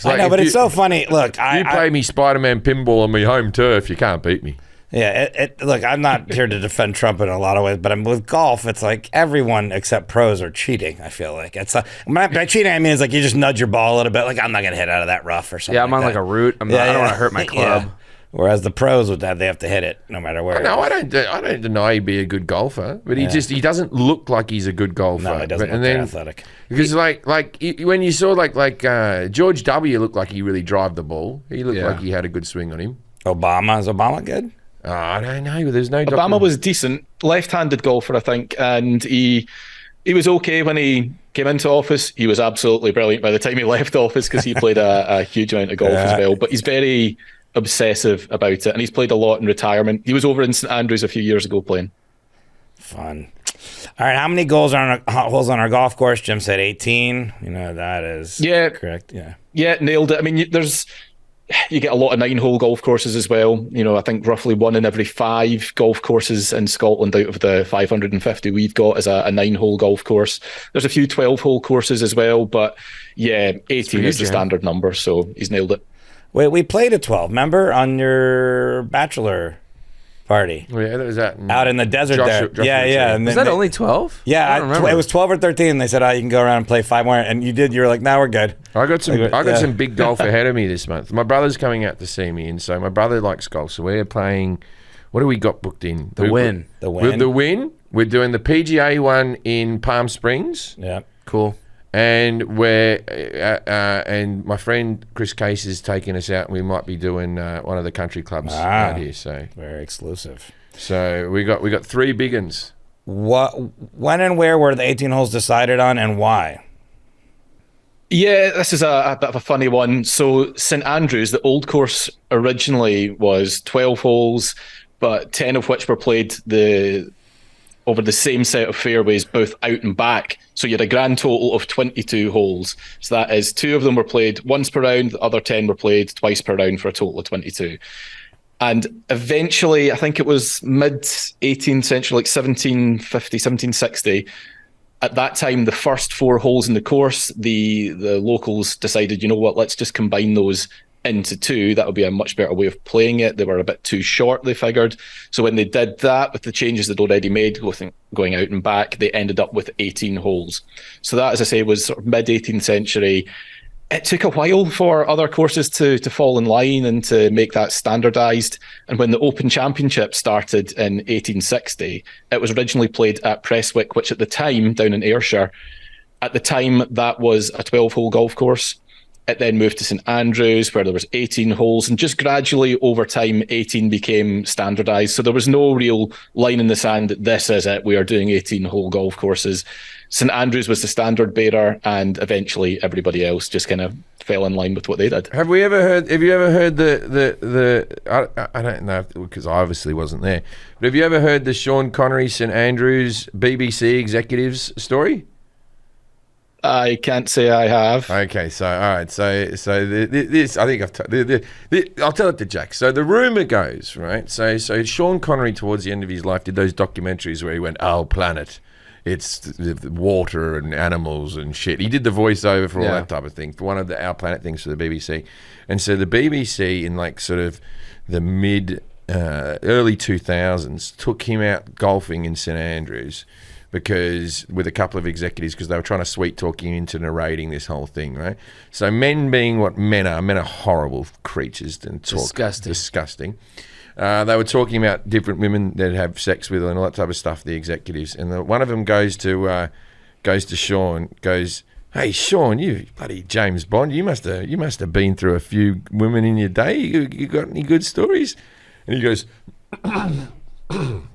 I know, but it's so funny. Look, you play me Spider-Man pinball on my home turf, you can't beat me. Yeah, look, I'm not here to defend Trump in a lot of ways, but with golf, it's like everyone except pros are cheating, I feel like. By cheating, I mean it's like you just nudge your ball a little bit, like I'm not going to hit out of that rough or something. Yeah, I'm on like a route. I don't want to hurt my club. Yeah. Whereas the pros with that, they have to hit it no matter where. No, I don't deny he'd be a good golfer, but he doesn't look like he's a good golfer. No, he doesn't look that athletic. Because like when you saw like George W. looked like he really drove the ball. He looked like he had a good swing on him. Is Obama good? Oh, I don't know. There's no. Obama was decent, left-handed golfer, I think, and he was okay when he came into office. He was absolutely brilliant by the time he left office, because he played a huge amount of golf as well. But he's very obsessive about it, and he's played a lot in retirement. He was over in St Andrews a few years ago playing. Fun. All right, how many holes on our golf course? Jim said 18. That is correct. Yeah, nailed it. I mean, you get a lot of 9-hole golf courses as well. I think roughly 1 in every 5 golf courses in Scotland out of the 550 we've got is a 9-hole golf course. There's a few 12-hole courses as well, but yeah, 18 is the standard number, so he's nailed it. Wait, we played at 12, remember, on your bachelor party? Yeah, that was that. Out in the desert there. Yeah. Was that only 12? Yeah, it was 12 or 13. They said, you can go around and play 5 more. And you did. You were like, now we're good. I got some big golf ahead of me this month. My brother's coming out to see me, and so my brother likes golf. So we're playing, what do we got booked in? The Win. We're doing the PGA one in Palm Springs. Yeah. Cool. And and my friend Chris Case is taking us out, and we might be doing one of the country clubs out here. So very exclusive. So we got 3 big uns. When and where were the 18 holes decided on, and why? Yeah, this is a bit of a funny one. So St Andrews, the old course originally was 12 holes, but 10 of which were played over the same set of fairways, both out and back. So you had a grand total of 22 holes. So that is 2 of them were played once per round, the other 10 were played twice per round for a total of 22. And eventually, I think it was mid-18th century, like 1750, 1760, at that time, the first 4 holes in the course, the locals decided, you know what, let's just combine those into 2. That would be a much better way of playing it. They were a bit too short, they figured. So when they did that, with the changes they'd already made, going out and back, they ended up with 18 holes. So that, as I say, was sort of mid-18th century. It took a while for other courses to fall in line and to make that standardised. And when the Open Championship started in 1860, it was originally played at Prestwick, which at the time, down in Ayrshire, at the time that was a 12-hole golf course. It then moved to St Andrews, where there was 18 holes, and just gradually over time, 18 became standardised. So there was no real line in the sand that this is it, we are doing 18-hole golf courses. St Andrews was the standard bearer, and eventually everybody else just kind of fell in line with what they did. Have you ever heard I don't know, because I obviously wasn't there, but have you ever heard the Sean Connery St Andrews BBC executives story? I can't say I have. Okay, so all right, so this I think I'll tell it to Jack. So the rumor goes, right? So Sean Connery towards the end of his life did those documentaries where he went, "Our planet, it's the water and animals and shit." He did the voiceover for all that type of thing for one of the Our Planet things for the BBC, and so the BBC in like sort of the mid early 2000s took him out golfing in St Andrews. Because with a couple of executives, because they were trying to sweet talk him into narrating this whole thing, right? So men being what men are horrible creatures and disgusting. They were talking about different women they'd have sex with and all that type of stuff. The executives, and one of them goes to Sean, goes, "Hey Sean, you bloody James Bond, you must have been through a few women in your day. You got any good stories?" And he goes, and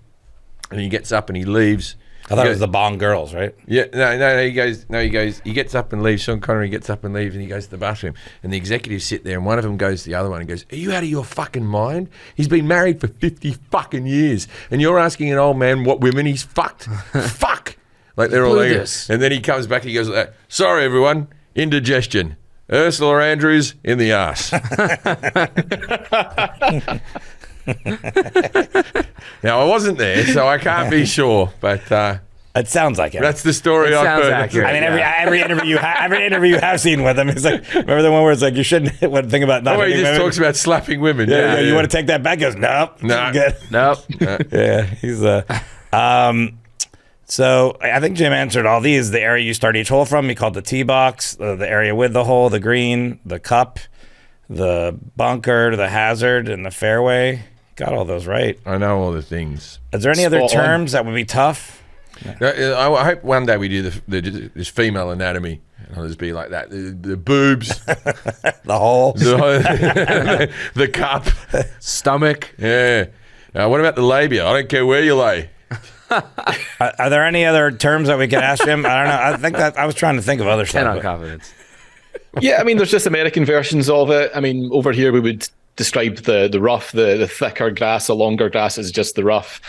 he gets up and he leaves. I thought it was the Bond girls, right? Yeah, no. He gets up and leaves. Sean Connery gets up and leaves, and he goes to the bathroom. And the executives sit there, and one of them goes to the other one and goes, "Are you out of your fucking mind? He's been married for 50 fucking years, and you're asking an old man what women he's fucked? Fuck!" Like they're all like this. And then he comes back, and he goes like that. "Sorry, everyone, indigestion. Ursula Andrews in the arse." Now I wasn't there, so I can't be sure, but it sounds like it. That's the story I've heard. Accurate, I mean, every interview you have seen with him, it's like, remember the one where it's like you shouldn't think about not. Oh, he hitting just women? talks about slapping women. Yeah. You want to take that back? He goes, nope. No. Good. Nope. Yeah, he's So I think Jim answered all these. The area you start each hole from, he called the tee box, the area with the hole, the green, the cup, the bunker, the hazard, and the fairway. Got all those right. I know all the things. Is there any other terms that would be tough? I hope one day we do this female anatomy. And I'll just be like that. The boobs. The hole. The cup. Stomach. Yeah. What about the labia? I don't care where you lay. Are there any other terms that we could ask him? I don't know. I think that I was trying to think of other 10 stuff. on confidence. Yeah, I mean, there's just American versions of it. I mean, over here we would describe the rough, the thicker grass, the longer grass is just the rough.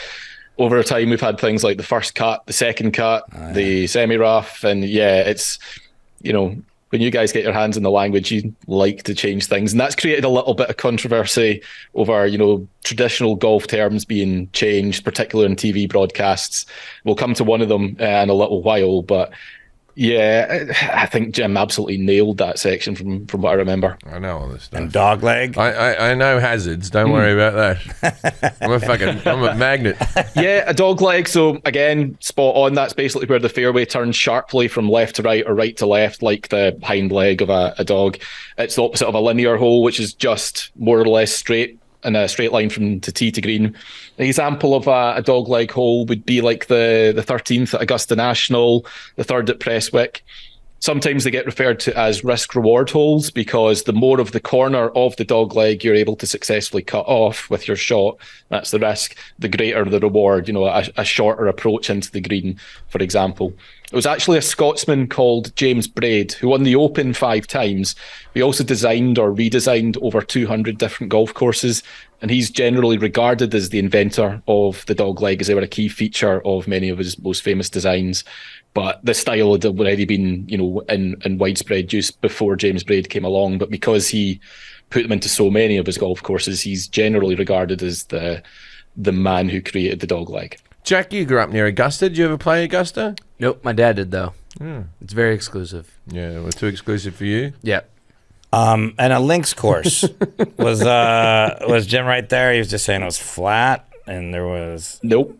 Over time, we've had things like the first cut, the second cut, the semi-rough, and it's, when you guys get your hands on the language, you like to change things, and that's created a little bit of controversy over, traditional golf terms being changed, particularly in TV broadcasts. We'll come to one of them in a little while, but yeah, I think Jim absolutely nailed that section from what I remember. I know all this stuff. And dog leg. I know hazards. Don't worry about that. I'm a magnet. Yeah, a dog leg. So again, spot on. That's basically where the fairway turns sharply from left to right or right to left, like the hind leg of a dog. It's the opposite of a linear hole, which is just more or less straight in a straight line from to tee to green. An example of a dog leg hole would be like the 13th at Augusta National, the 3rd at Prestwick. Sometimes they get referred to as risk-reward holes because the more of the corner of the dog leg you're able to successfully cut off with your shot, that's the risk, the greater the reward, a shorter approach into the green, for example. It was actually a Scotsman called James Braid who won the Open 5 times. He also designed or redesigned over 200 different golf courses, and he's generally regarded as the inventor of the dog leg, as they were a key feature of many of his most famous designs. But the style had already been, in widespread use before James Braid came along. But because he put them into so many of his golf courses, he's generally regarded as the man who created the dog leg. Jack, you grew up near Augusta. Did you ever play Augusta? Nope, my dad did though. It's very exclusive. Yeah, well, too exclusive for you. Yeah. And a links course was Jim right there? He was just saying it was flat, and there was Nope.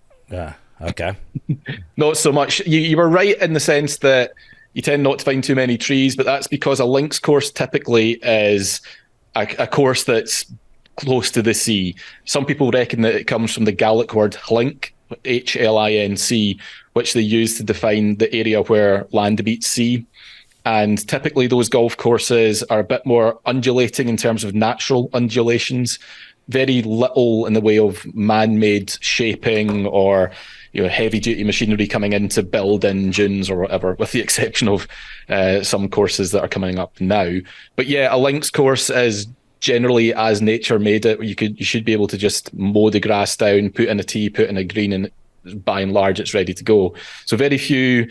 Okay. Not so much. You were right in the sense that you tend not to find too many trees, but that's because a links course typically is a course that's close to the sea. Some people reckon that it comes from the Gaelic word hlink, Hlinc, which they use to define the area where land meets sea. And typically those golf courses are a bit more undulating in terms of natural undulations. Very little in the way of man-made shaping or heavy-duty machinery coming in to build in dunes or whatever, with the exception of some courses that are coming up now. But yeah, a links course is generally as nature made it. You should be able to just mow the grass down, put in a tee, put in a green, and by and large it's ready to go. So very few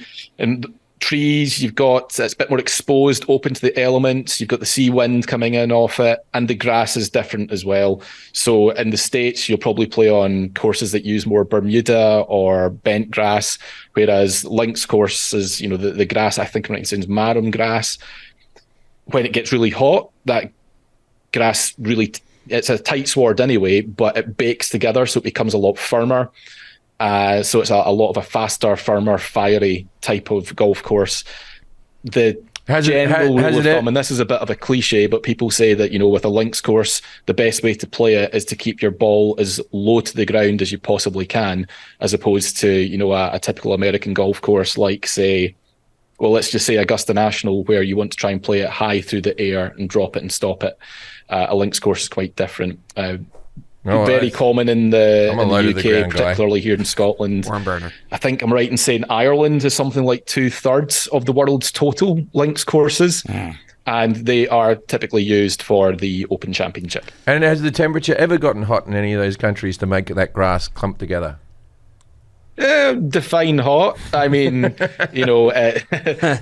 trees. You've got, it's a bit more exposed, open to the elements. You've got the sea wind coming in off it, and the grass is different as well. So in the States, you'll probably play on courses that use more Bermuda or bent grass, whereas links courses, the grass, I think I'm right in saying, is marram grass. When it gets really hot, that grass really, it's a tight sward anyway, but it bakes together, so it becomes a lot firmer. So it's a lot of a faster, firmer, fiery type of golf course. The general rule of thumb, and this is a bit of a cliche, but people say that, with a links course, the best way to play it is to keep your ball as low to the ground as you possibly can, as opposed to, a typical American golf course like, say, well, let's just say Augusta National, where you want to try and play it high through the air and drop it and stop it. A links course is quite different. Very common in the UK, particularly here in Scotland. Worm burner. I think I'm right in saying Ireland is something like 2/3 of the world's total links courses. And they are typically used for the Open Championship. And has the temperature ever gotten hot in any of those countries to make that grass clump together? Define hot. I mean,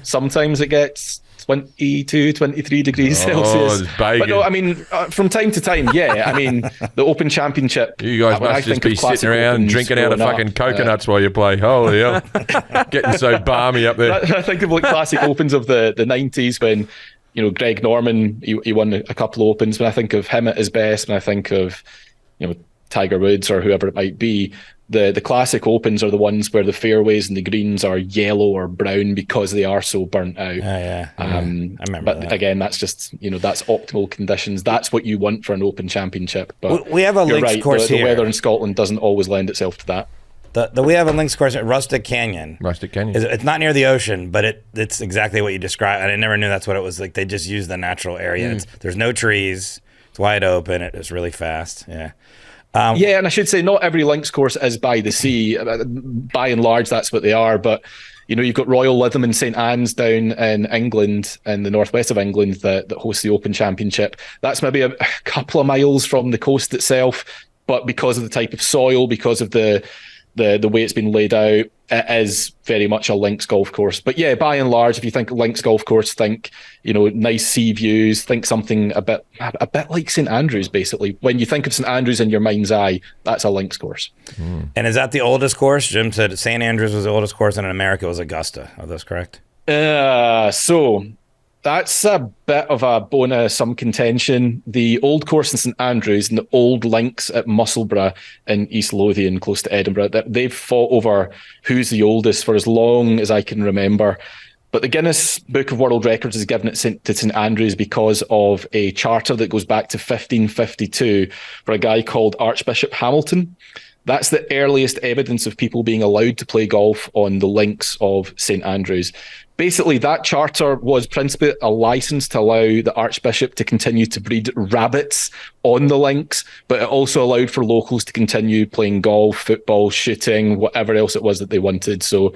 sometimes it gets 22, 23 degrees Celsius. But no, I mean, from time to time, yeah. I mean, the Open Championship. You guys must just be sitting around drinking out of fucking coconuts while you play. Holy hell. Getting so balmy up there. I think of classic Opens of the 90s when, Greg Norman, he won a couple of Opens. When I think of him at his best, when I think of, Tiger Woods or whoever it might be, the classic Opens are the ones where the fairways and the greens are yellow or brown because they are so burnt out. I remember but that. Again, that's just, that's optimal conditions. That's what you want for an Open Championship. But we have a links course the here. weather in Scotland doesn't always lend itself to that. We have a links course at Rustic Canyon. Rustic Canyon. It's not near the ocean, but it's exactly what you described. I never knew that's what it was like. They just use the natural area. There's no trees. It's wide open. It's really fast. Yeah. And I should say not every links course is by the sea. By and large, that's what they are. But, you've got Royal Lytham and St Anne's down in England, in the northwest of England, that hosts the Open Championship. That's maybe a couple of miles from the coast itself, but because of the type of soil, because of the way it's been laid out, it is very much a links golf course. But yeah, by and large, if you think links golf course, think, nice sea views, think something a bit like St Andrews, basically. When you think of St Andrews in your mind's eye, that's a links course. And is that the oldest course? Jim said St Andrews was the oldest course, and in America it was Augusta. Are those correct? So that's a bit of a bone of some contention. The old course in St Andrews and the old links at Musselburgh in East Lothian, close to Edinburgh, they've fought over who's the oldest for as long as I can remember. But the Guinness Book of World Records has given it to St Andrews because of a charter that goes back to 1552 for a guy called Archbishop Hamilton. That's the earliest evidence of people being allowed to play golf on the links of St Andrews. Basically, that charter was principally a license to allow the Archbishop to continue to breed rabbits on the links, but it also allowed for locals to continue playing golf, football, shooting, whatever else it was that they wanted. So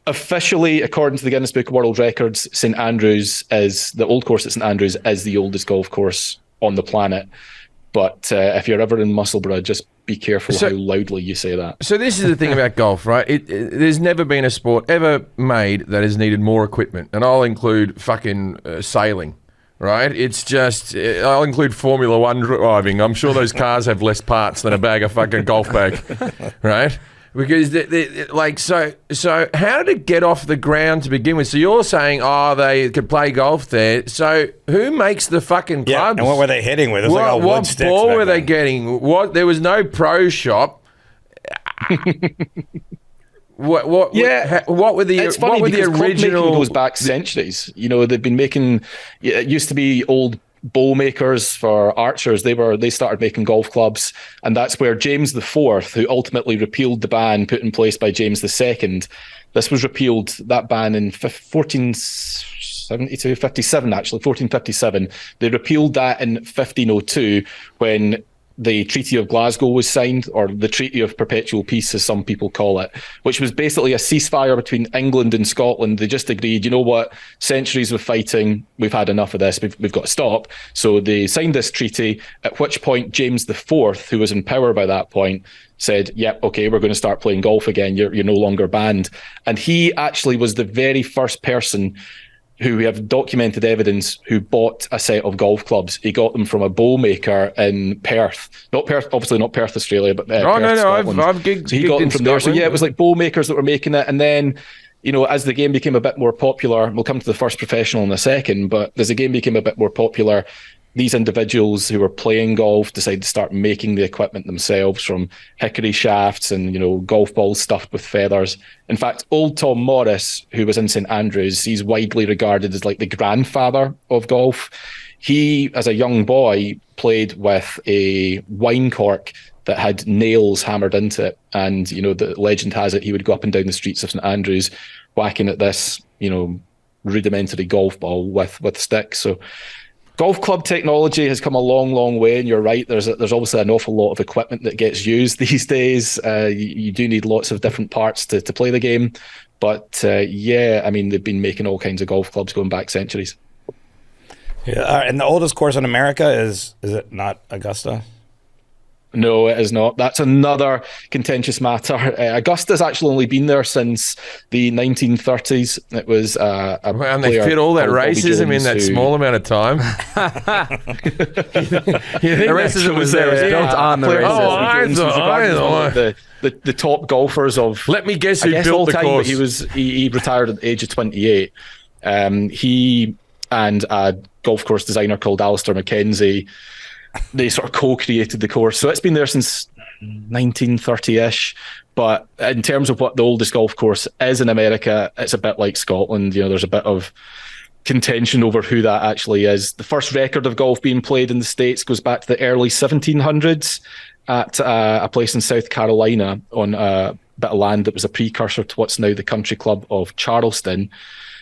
officially, according to the Guinness Book of World Records, St Andrews the old course at St Andrews is the oldest golf course on the planet. But if you're ever in Musselburgh, just be careful how loudly you say that. So this is the thing about golf, right? There's never been a sport ever made that has needed more equipment. And I'll include fucking sailing, right? It's just, I'll include Formula One driving. I'm sure those cars have less parts than a bag of fucking golf bag, right? Because so how did it get off the ground to begin with? So you're saying, they could play golf there. So who makes the fucking clubs? Yeah, and what were they hitting with? It was like wood sticks. What ball were they getting? There was no pro shop. What were the It's funny what were because the club original making goes back centuries. They've been making. It used to be old bow makers for archers. They started making golf clubs, and that's where James IV, who ultimately repealed the ban put in place by James II. This was repealed, that ban, in 14 57 actually, 1457. They repealed that in 1502 when the Treaty of Glasgow was signed, or the Treaty of Perpetual Peace, as some people call it, which was basically a ceasefire between England and Scotland. They just agreed, you know what, centuries of fighting, we've had enough of this, we've got to stop. So they signed this treaty, at which point James IV, who was in power by that point, said, yep, okay, we're going to start playing golf again, you're no longer banned. And he actually was the very first person who we have documented evidence who bought a set of golf clubs. He got them from a bowl maker in Perth. Not Perth, obviously not Perth, Australia, but Perth, Scotland. I've gigged, so he got them from there. So yeah, it was like bowl makers that were making it. And then, you know, as the game became a bit more popular, we'll come to the first professional in a second, but as the game became a bit more popular, these individuals who were playing golf decided to start making the equipment themselves, from hickory shafts and, you know, golf balls stuffed with feathers. In fact, old Tom Morris, who was in St Andrews, he's widely regarded as like the grandfather of golf. He, as a young boy, played with a wine cork that had nails hammered into it. And, you know, the legend has it he would go up and down the streets of St Andrews whacking at this, you know, rudimentary golf ball with sticks. So golf club technology has come a long, long way, and you're right. There's obviously an awful lot of equipment that gets used these days. You do need lots of different parts to play the game, but yeah, I mean, they've been making all kinds of golf clubs going back centuries. Yeah, and the oldest course in America is it not Augusta? No, it is not. That's another contentious matter. Augusta's actually only been there since the 1930s. It was and they fit all that racism in that small amount of time. The racism was there. It was built on the racism. The top golfers of, let me guess, who built the course. He retired at the age of 28. He and a golf course designer called Alistair Mackenzie, they sort of co-created the course. So it's been there since 1930-ish. But in terms of what the oldest golf course is in America, it's a bit like Scotland. You know, there's a bit of contention over who that actually is. The first record of golf being played in the States goes back to the early 1700s at a place in South Carolina on a bit of land that was a precursor to what's now the country club of Charleston.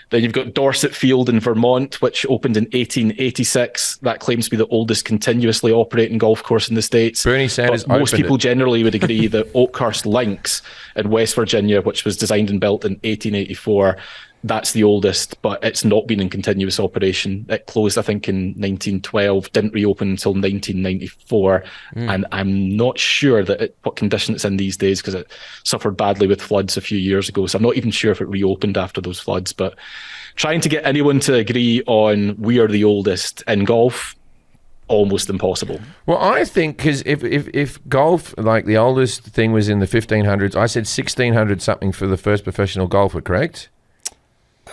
Then you've got Dorset Field in Vermont, which opened in 1886. That claims to be the oldest continuously operating golf course in the States. Bernie Sanders but most people generally would agree that Oakhurst Links in West Virginia, which was designed and built in 1884, that's the oldest, but it's not been in continuous operation. It closed, I think, in 1912, didn't reopen until 1994. And I'm not sure what condition it's in these days, because it suffered badly with floods a few years ago. So I'm not even sure if it reopened after those floods. But trying to get anyone to agree on we are the oldest in golf, almost impossible. Well, I think, because if golf, like the oldest thing was in the 1500s, I said 1600 something for the first professional golfer, correct?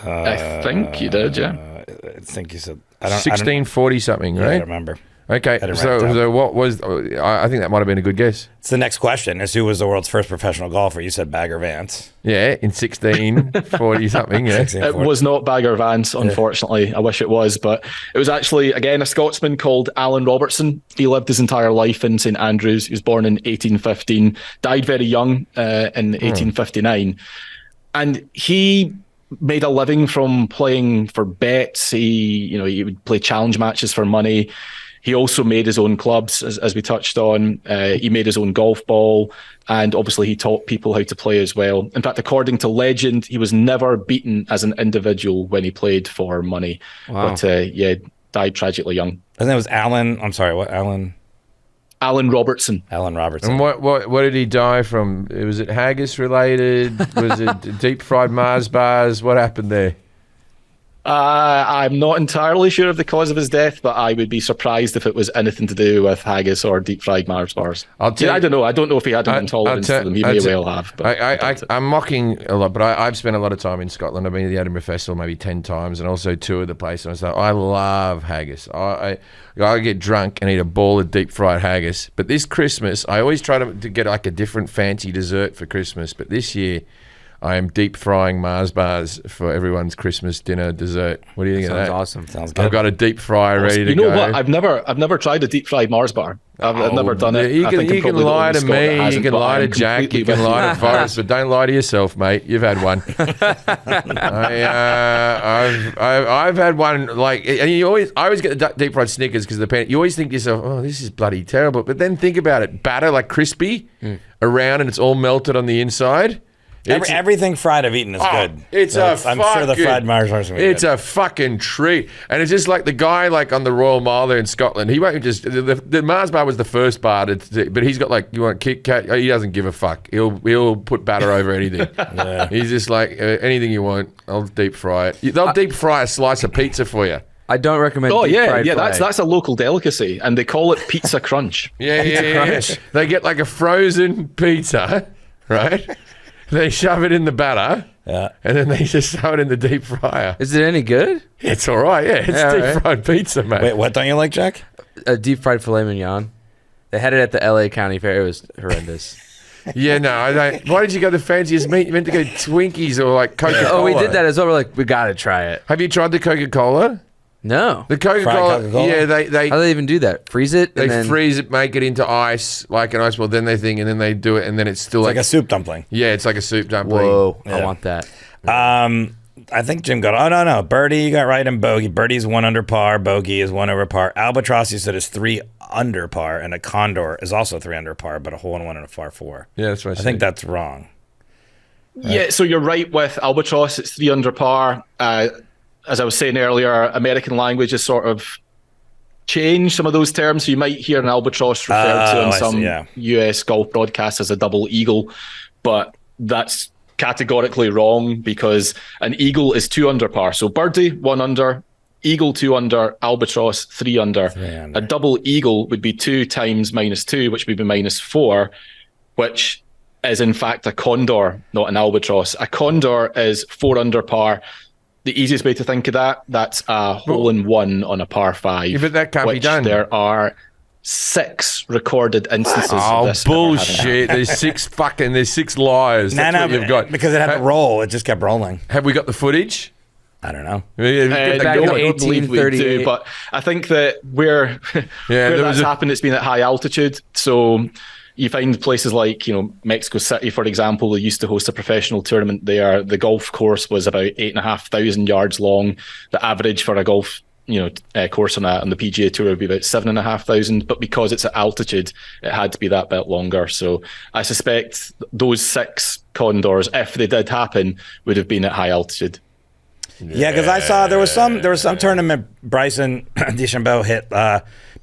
I think you did, yeah. I think you said 1640 something, right? I don't remember. Okay, so what was? I think that might have been a good guess. It's the next question: is who was the world's first professional golfer? You said Bagger Vance. Yeah, in 1640 something. Yeah, it was not Bagger Vance, unfortunately. I wish it was, but it was actually, again, a Scotsman called Alan Robertson. He lived his entire life in St Andrews. He was born in 1815, died very young in 1859, and he made a living from playing for bets. He would play challenge matches for money. He also made his own clubs, as we touched on. He made his own golf ball, and obviously he taught people how to play as well. In fact, according to legend, he was never beaten as an individual when he played for money. Wow. But died tragically young. And that was Alan. I'm sorry, what Alan? Alan Robertson. Alan Robertson. And what did he die from? Was it haggis related? Was it deep fried Mars bars? What happened there? I'm not entirely sure of the cause of his death, but I would be surprised if it was anything to do with haggis or deep fried Mars bars. I don't know. I don't know if he had an intolerance to them. He may well have. But I'm mocking a lot, but I've spent a lot of time in Scotland. I've been to the Edinburgh Festival maybe 10 times, and also toured the place. And I love haggis. I get drunk and eat a ball of deep fried haggis. But this Christmas, I always try to get like a different fancy dessert for Christmas. But this year, I am deep frying Mars bars for everyone's Christmas dinner dessert. What do you think of that? Sounds awesome. Sounds good. I've got a deep fryer ready to go. You know what? I've never tried a deep fried Mars bar. I've never done it. You I think I'm can probably the lie only to Scot that me, you hasn't, can but lie to I'm Jack, you completely can with lie to Forrest, but don't lie to yourself, mate. You've had one. I've had one, like, and I always get the deep fried Snickers because of the pan. You always think to yourself, oh, this is bloody terrible. But then think about it, batter, like crispy around and it's all melted on the inside. Everything fried I've eaten is good. It's I'm sure the fried Mars are good. It's a fucking treat. And it's just like the guy like on the Royal Mile there in Scotland. He won't just the Mars bar was the first bar but he's got like, you want Kit Kat? He doesn't give a fuck. He'll put batter over anything. He's just like, anything you want, I'll deep fry it. They'll deep fry a slice of pizza for you. I don't recommend. Oh deep yeah, fried fry. that's a local delicacy, and they call it pizza crunch. Yeah. They get like a frozen pizza, right? They shove it in the batter, and then they just throw it in the deep fryer. Is it any good? It's all right, yeah. It's deep fried pizza, mate. Wait, what don't you like, Jack? A deep fried filet mignon. They had it at the LA County Fair. It was horrendous. Yeah, no, I don't. Why did you go the fanciest meat? You meant to go Twinkies or like Coca-Cola. Oh, we did that as well. We're like, we got to try it. Have you tried the Coca-Cola? No. The Coca-Cola, Fried Coca-Cola? yeah, How do they even do that? Freeze it? they and then... freeze it, make it into ice, like an ice ball, then they think, and then they do it, and then it's still Like a soup dumpling. yeah, it's like a soup dumpling. Whoa, Yeah. I want that. I think Jim got. Oh no, Birdie, you got right in bogey. Birdie's 1 under par. Bogey is 1 over par. Albatross, you said, is 3 under par, and a Condor is also 3 under par, but a hole in one and a par 4. Yeah, that's what I think that's wrong. Yeah, so you're right with Albatross. It's 3 under par. As I was saying earlier, American language has sort of changed some of those terms. So you might hear an Albatross referred to in some US golf broadcasts as a double eagle, but that's categorically wrong because an eagle is 2 under par. So Birdie, 1 under, eagle 2 under, Albatross 3 under. 3 under. A double eagle would be 2 times -2, which would be -4, which is in fact a Condor, not an Albatross. A Condor is 4 under par. The easiest way to think of that's a hole in one on a par 5. Yeah, but that can't be which done. There are 6 recorded instances of this. ever having happened. bullshit! There's 6 liars. That's what you've got. Because it had to roll. It just kept rolling. Have we got the footage? I don't know. I don't believe we 1838. do, but I think that where that's happened, it's been at high altitude. So you find places like, Mexico City, for example, they used to host a professional tournament there. The golf course was about 8,500 yards long. The average for a golf course on the PGA Tour would be about 7,500, but because it's at altitude, it had to be that bit longer. So I suspect those 6 Condors, if they did happen, would have been at high altitude. Yeah, because I saw there was some tournament Bryson DeChambeau hit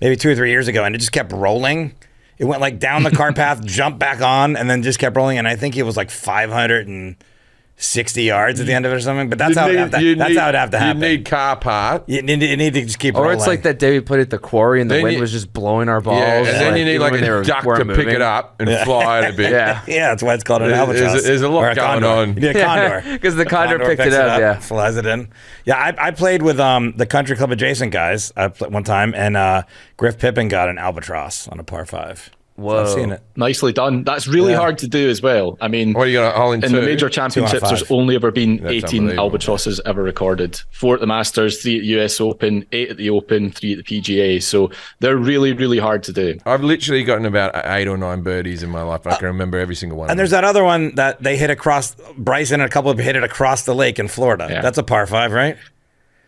maybe 2 or 3 years ago, and it just kept rolling. It went like down the cart path, jumped back on, and then just kept rolling. And I think it was like 560 yards at the end of it or something. But that's how it would have to happen. You need car part. You need to just keep Or rolling. it's like that day we played at the quarry and the wind was just blowing our balls. Yeah, and then you need like even when a they duck weren't to pick moving. it up and fly it a bit. Yeah. yeah, that's why it's called an albatross. There's a lot Or going condor. on. You need a condor. Because the A condor picked picks it up, yeah. flies it in. Yeah, I played with the country club adjacent guys one time, and Griff Pippin got an albatross on a par 5. Whoa. So I've seen it. Nicely done. That's really hard to do as well. I mean, What do you got? A hole in in 2? the major championships, 2 on 5. there's only ever been That's 18 unbelievable. albatrosses ever recorded. 4 at the Masters, 3 at the US Open, 8 at the Open, 3 at the PGA. So they're really, really hard to do. I've literally gotten about 8 or 9 birdies in my life. I can remember every single one. And there's that other one that they hit across. Bryson and a couple of hit it across the lake in Florida. Yeah. That's a par 5, right?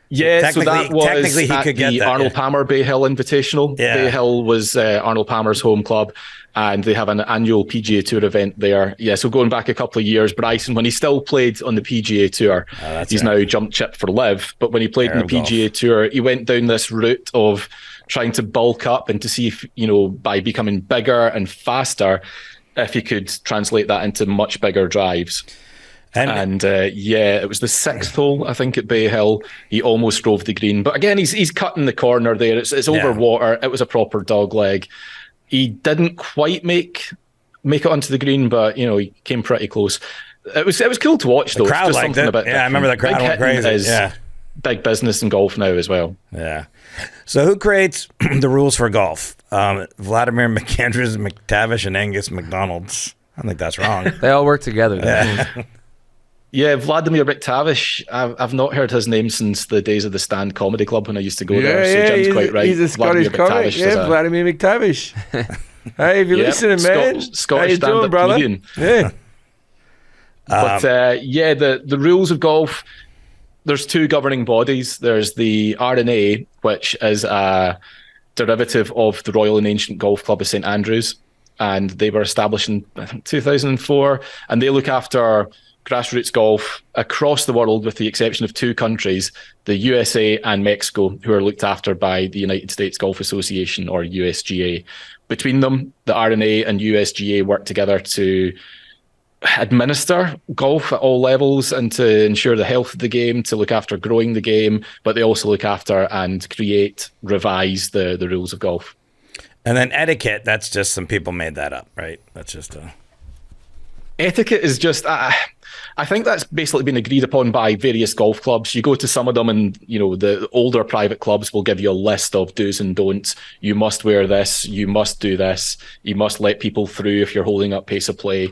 Yeah, so that was technically he at could get the that, Arnold yeah. Palmer Bay Hill Invitational. Yeah. Bay Hill was Arnold Palmer's home club, and they have an annual PGA Tour event there. Yeah, so going back a couple of years, Bryson, when he still played on the PGA Tour, he's now jumped ship for Live, but when he played on the PGA Tour, he went down this route of trying to bulk up and to see if, by becoming bigger and faster, if he could translate that into much bigger drives. And it was the 6th hole, I think, at Bay Hill. He almost drove the green, but again, he's cutting the corner there. It's over water. It was a proper dog leg. He didn't quite make it onto the green, but he came pretty close. It was cool to watch, though. The crowd It's just liked something it. a bit Yeah, I remember the crowd went crazy. Is big business in golf now as well. Yeah. So who creates the rules for golf? Vladimir McAndrews, McTavish, and Angus McDonald's. I don't think that's wrong. They all work together. Yeah. Yeah, Vladimir Bektavish. I've not heard his name since the days of the Stand Comedy Club when I used to go there. So Jim's quite right. He's a Scottish comic. Yeah, Vladimir Bektavish. Hey, if you're listening, man. Scottish how you doing, brother? Comedian. Yeah. But the rules of golf, there's two governing bodies. There's the R&A, which is a derivative of the Royal and Ancient Golf Club of St Andrews, and they were established in 2004, and they look after grassroots golf across the world with the exception of two countries, the USA and Mexico, who are looked after by the United States Golf Association, or USGA. Between them, the R&A and USGA work together to administer golf at all levels and to ensure the health of the game, to look after growing the game, but they also look after and revise the rules of golf. And then etiquette, that's just some people made that up, right? That's just Etiquette is just, I think that's basically been agreed upon by various golf clubs. You go to some of them and, you know, the older private clubs will give you a list of do's and don'ts. You must wear this, you must do this, you must let people through if you're holding up pace of play.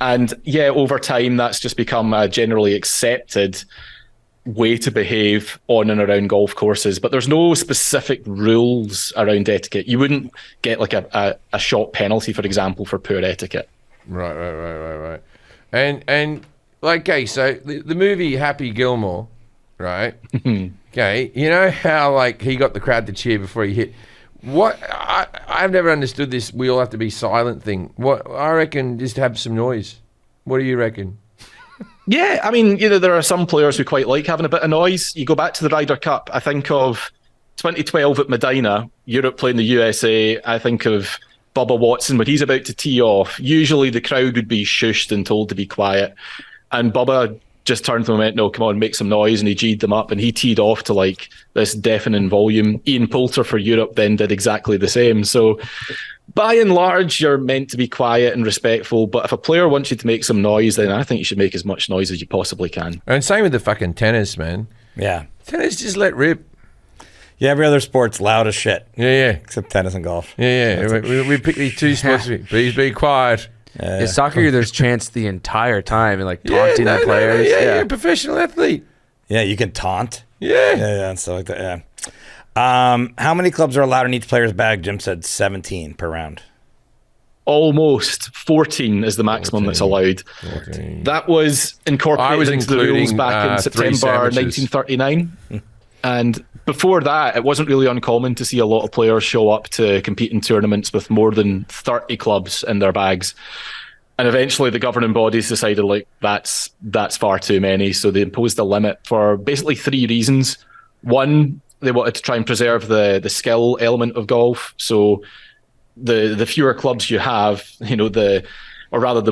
And yeah, over time, that's just become a generally accepted way to behave on and around golf courses. But there's no specific rules around etiquette. You wouldn't get like a shot penalty, for example, for poor etiquette. Right. And like, okay, so the movie Happy Gilmore, right? Okay, you know how like he got the crowd to cheer before he hit. What I've never understood this "we all have to be silent" thing. What I reckon, just have some noise. What do you reckon? Yeah, I mean, you know, there are some players who quite like having a bit of noise. You go back to the Ryder Cup. I think of 2012 at Medina, Europe playing the USA. I think of Bubba Watson when he's about to tee off. Usually the crowd would be shushed and told to be quiet, and Bubba just turned to them and went, "No, come on, make some noise," and he G'd them up and he teed off to like this deafening volume. Ian Poulter for Europe then did exactly the same. So by and large, you're meant to be quiet and respectful, but if a player wants you to make some noise, then I think you should make as much noise as you possibly can. And same with the fucking tennis, man. Yeah. Tennis, just let rip. Yeah, every other sport's loud as shit. Yeah. Except tennis and golf. Yeah. We pick these two sports. Please be quiet. In soccer, there's chants the entire time and like taunting the players. Yeah, you're a professional athlete. Yeah, you can taunt. Yeah, and stuff like that. Yeah. How many clubs are allowed in each player's bag? Jim said 17 per round. Almost 14 is the maximum that's allowed. 14. That was incorporated into the rules back in September 1939. And before that, it wasn't really uncommon to see a lot of players show up to compete in tournaments with more than 30 clubs in their bags. And eventually the governing bodies decided, like, that's far too many. So they imposed a limit for basically three reasons. One, they wanted to try and preserve the skill element of golf. So the fewer clubs you have, the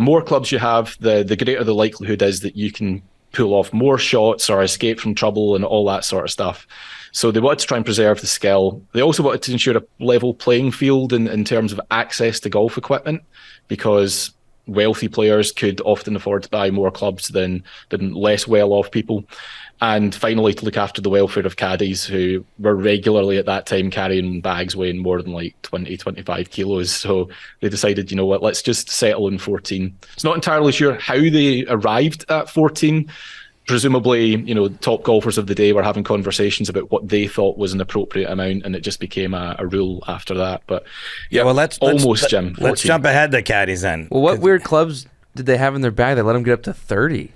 more clubs you have, the greater the likelihood is that you can pull off more shots or escape from trouble and all that sort of stuff. So they wanted to try and preserve the skill. They also wanted to ensure a level playing field in terms of access to golf equipment, because wealthy players could often afford to buy more clubs than less well-off people. And finally, to look after the welfare of caddies, who were regularly at that time carrying bags weighing more than like 20, 25 kilos. So they decided, you know what, let's just settle in 14. It's not entirely sure how they arrived at 14. Presumably, top golfers of the day were having conversations about what they thought was an appropriate amount, and it just became a rule after that. But yeah, well, Jim. 14. Let's jump ahead to caddies then. Well, what weird clubs did they have in their bag that let them get up to 30?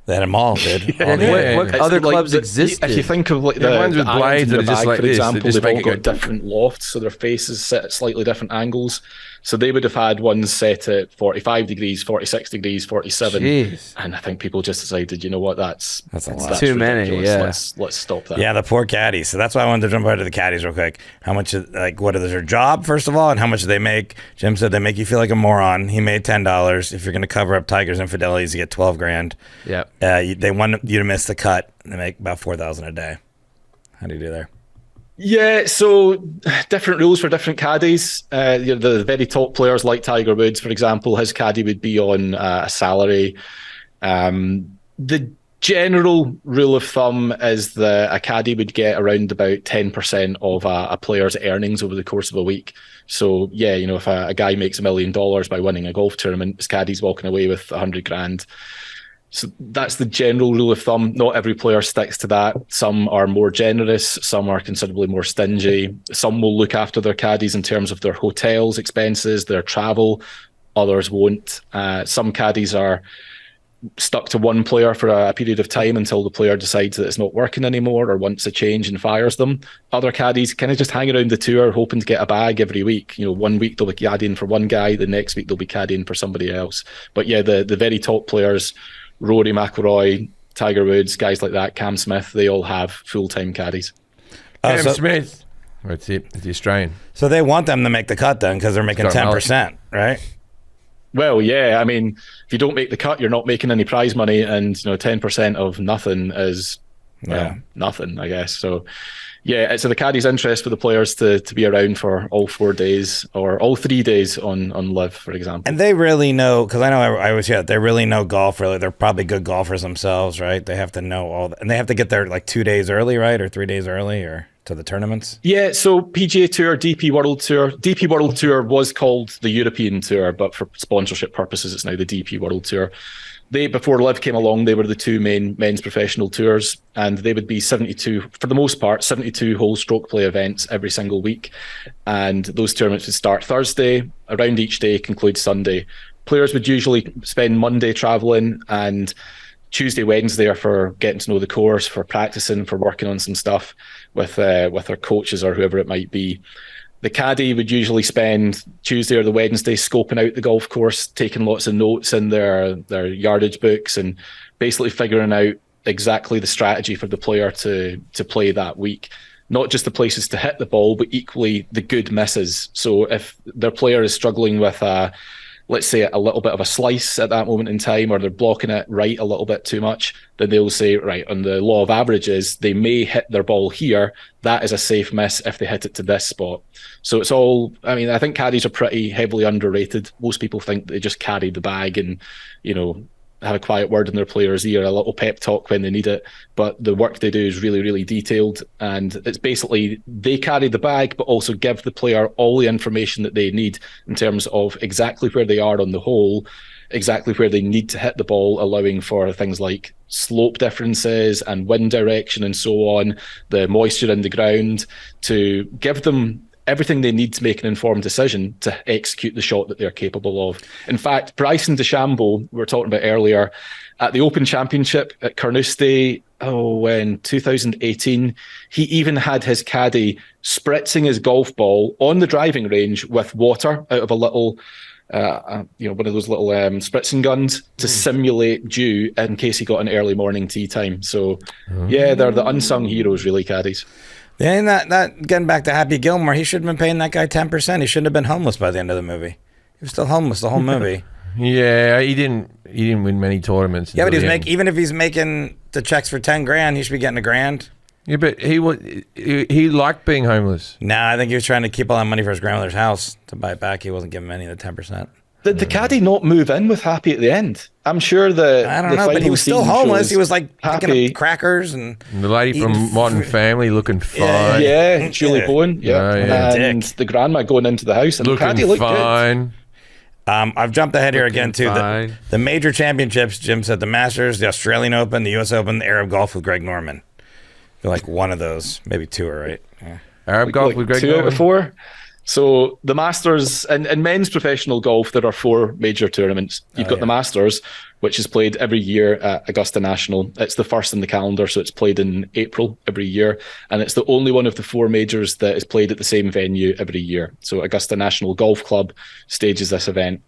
They had them all, dude. What other clubs existed? If you think of like the ones with blades that are just like for this, example, they've all got different lofts, so their faces sit at slightly different angles. So they would have had ones set at 45 degrees, 46 degrees, 47. Jeez. And I think people just decided, you know what, that's too many. Yeah. Let's stop that. Yeah, the poor caddies. So that's why I wanted to jump over to the caddies real quick. How much, what is their job, first of all, and how much do they make? Jim said they make you feel like a moron. He made $10. If you're going to cover up Tiger's infidelities, you get $12,000. Yeah. They want you to miss the cut. They make about $4,000 a day. How do you do there? Yeah, so different rules for different caddies. The very top players like Tiger Woods, for example, his caddy would be on a salary. The general rule of thumb is that a caddy would get around about 10% of a player's earnings over the course of a week. So yeah, if a guy makes $1 million by winning a golf tournament, his caddy's walking away with $100,000. So that's the general rule of thumb. Not every player sticks to that. Some are more generous. Some are considerably more stingy. Some will look after their caddies in terms of their hotels expenses, their travel. Others won't. Some caddies are stuck to one player for a period of time until the player decides that it's not working anymore or wants a change and fires them. Other caddies kind of just hang around the tour hoping to get a bag every week. You know, one week they'll be caddying for one guy, the next week they'll be caddying for somebody else. But yeah, the very top players, Rory McIlroy, Tiger Woods, guys like that, Cam Smith, they all have full-time caddies. Cam Smith. That's it. It's the Australian. So they want them to make the cut then because they're making 10%, right? Well, yeah. I mean, if you don't make the cut, you're not making any prize money, and 10% of nothing is nothing, I guess. So, yeah, it's in the caddy's interest for the players to be around for all 4 days or all 3 days on Live, for example. And they really know, because I know I always hear that they really know golf. Really, they're probably good golfers themselves, right? They have to know all that, and they have to get there like 2 days early, right, or 3 days early, or to the tournaments. Yeah, so PGA Tour, DP World Tour was called the European Tour, but for sponsorship purposes, it's now the DP World Tour. Before Live came along, they were the two main men's professional tours, and they would be 72, for the most part, 72 hole stroke play events every single week. And those tournaments would start Thursday, around each day, conclude Sunday. Players would usually spend Monday traveling and Tuesday, Wednesday are for getting to know the course, for practicing, for working on some stuff with their coaches or whoever it might be. The caddy would usually spend Tuesday or the Wednesday scoping out the golf course, taking lots of notes in their yardage books and basically figuring out exactly the strategy for the player to play that week. Not just the places to hit the ball, but equally the good misses. So if their player is struggling with let's say a little bit of a slice at that moment in time, or they're blocking it right a little bit too much, then they'll say, right, on the law of averages, they may hit their ball here. That is a safe miss if they hit it to this spot. So it's all, I mean, I think caddies are pretty heavily underrated. Most people think they just carry the bag and, have a quiet word in their player's ear, a little pep talk when they need it. But the work they do is really, really detailed. And it's basically they carry the bag, but also give the player all the information that they need in terms of exactly where they are on the hole, exactly where they need to hit the ball, allowing for things like slope differences and wind direction and so on, the moisture in the ground, to give them everything they need to make an informed decision to execute the shot that they're capable of. In fact, Bryson DeChambeau, we were talking about earlier, at the Open Championship at Carnoustie, in 2018, he even had his caddy spritzing his golf ball on the driving range with water out of a little, one of those little spritzing guns to simulate dew in case he got an early morning tee time. So, yeah, they're the unsung heroes, really, caddies. Yeah, and that getting back to Happy Gilmore, he shouldn't have been paying that guy 10%. He shouldn't have been homeless by the end of the movie. He was still homeless the whole movie. Yeah, he didn't win many tournaments. Yeah, but even if he's making the checks for $10,000, he should be getting $1,000. Yeah, but he liked being homeless. Nah, I think he was trying to keep all that money for his grandmother's house to buy it back. He wasn't giving any of the 10%. Did the caddy not move in with Happy at the end? I'm sure that I don't know, but he was still homeless. He was like picking up crackers and the lady from Modern Family looking fine. Yeah, Julie Bowen. Yeah, and the grandma going into the house and looking the caddy looked fine. Good. I've jumped ahead here again too. The major championships, Jim said, the Masters, the Australian Open, the U.S. Open, the Arab Golf with Greg Norman. They're like one of those, maybe two are right. Yeah. Arab Golf with Greg two Norman. Out of four. So the Masters, in men's professional golf, there are four major tournaments. You've got the Masters, which is played every year at Augusta National. It's the first in the calendar, so it's played in April every year. And it's the only one of the four majors that is played at the same venue every year. So Augusta National Golf Club stages this event.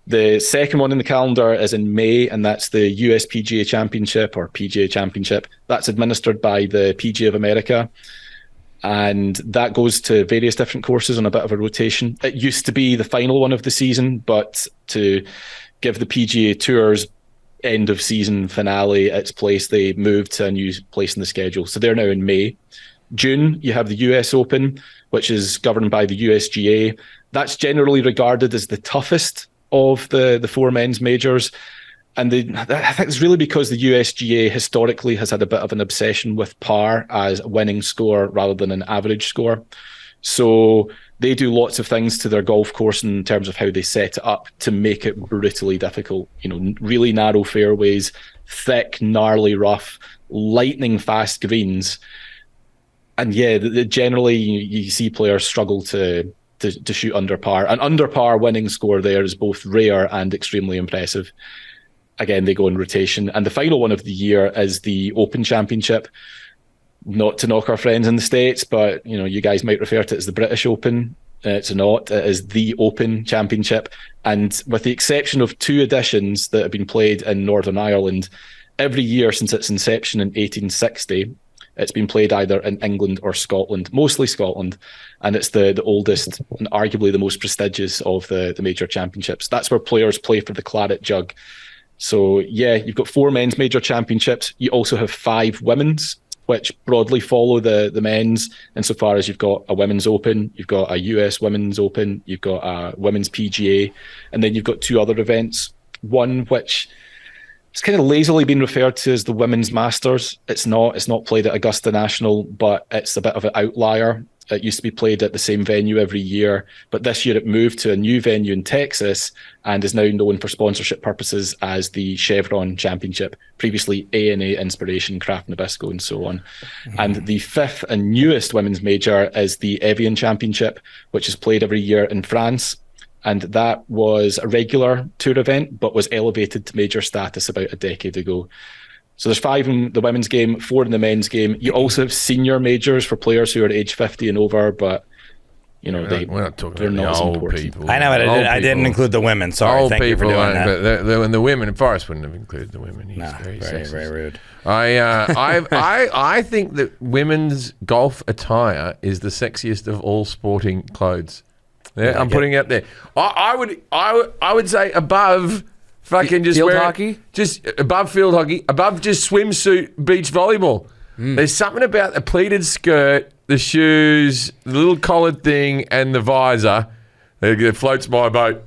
The second one in the calendar is in May, and that's the US PGA Championship or PGA Championship. That's administered by the PGA of America. And that goes to various different courses on a bit of a rotation. It used to be the final one of the season, but to give the PGA Tour's end of season finale its place, they moved to a new place in the schedule. So they're now in May. June, you have the US Open, which is governed by the USGA. That's generally regarded as the toughest of the four men's majors. And I think it's really because the USGA historically has had a bit of an obsession with par as a winning score rather than an average score. So they do lots of things to their golf course in terms of how they set it up to make it brutally difficult. Really narrow fairways, thick, gnarly rough, lightning fast greens. And generally you see players struggle to shoot under par. An under par winning score there is both rare and extremely impressive. Again, they go in rotation. And the final one of the year is the Open Championship. Not to knock our friends in the States, but you guys might refer to it as the British Open. It's not. It is the Open Championship. And with the exception of 2 editions that have been played in Northern Ireland, every year since its inception in 1860, it's been played either in England or Scotland, mostly Scotland, and it's the oldest and arguably the most prestigious of the major championships. That's where players play for the claret jug. So you've got 4 men's major championships. You also have 5 women's, which broadly follow the men's insofar as you've got a women's open, you've got a US women's open, you've got a women's PGA, and then you've got 2 other events. One which it's kind of lazily been referred to as the Women's Masters. It's not played at Augusta National, but it's a bit of an outlier. It used to be played at the same venue every year, but this year it moved to a new venue in Texas and is now known for sponsorship purposes as the Chevron Championship, previously A&A Inspiration, Kraft Nabisco, and so on. Mm-hmm. And the 5th and newest women's major is the Evian Championship, which is played every year in France. And that was a regular tour event, but was elevated to major status about a decade ago. So there's 5 in the women's game, 4 in the men's game. You also have senior majors for players who are age 50 and over, but we're not talking about the old people. I know, but I didn't include the women. Sorry, old thank you for people, doing that. But the women, Forrest wouldn't have included the women. He's very rude. I think that women's golf attire is the sexiest of all sporting clothes. Yeah, I'm putting it out there. I would say above fucking just field hockey, just above field hockey, above just swimsuit beach volleyball. There's something about the pleated skirt, the shoes, the little collared thing, and the visor that floats my boat.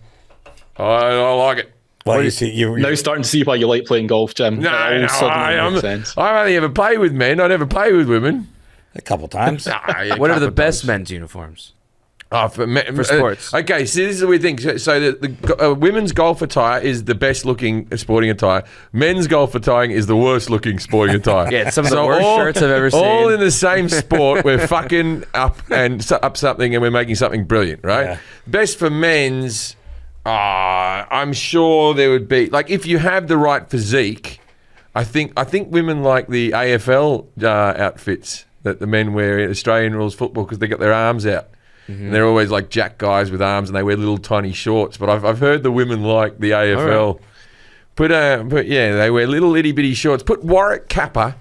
I like it. Well, you're now starting to see why you like playing golf, Jim. I only ever play with men. I never play with women. A couple times. What are the best men's uniforms? For sports. Okay, so this is the weird thing. So the women's golf attire is the best looking sporting attire. Men's golf attire is the worst looking sporting attire. Yeah, it's some of the worst shirts I've ever seen. All in the same sport. We're fucking up something and we're making something brilliant, right? Yeah. Best for men's, I'm sure there would be, like, if you have the right physique, I think women like the AFL outfits that the men wear in Australian rules football because they got their arms out. Mm-hmm. And they're always like jack guys with arms, and they wear little tiny shorts. But I've heard the women like the AFL. Right. They wear little itty bitty shorts. Put Warwick Kappa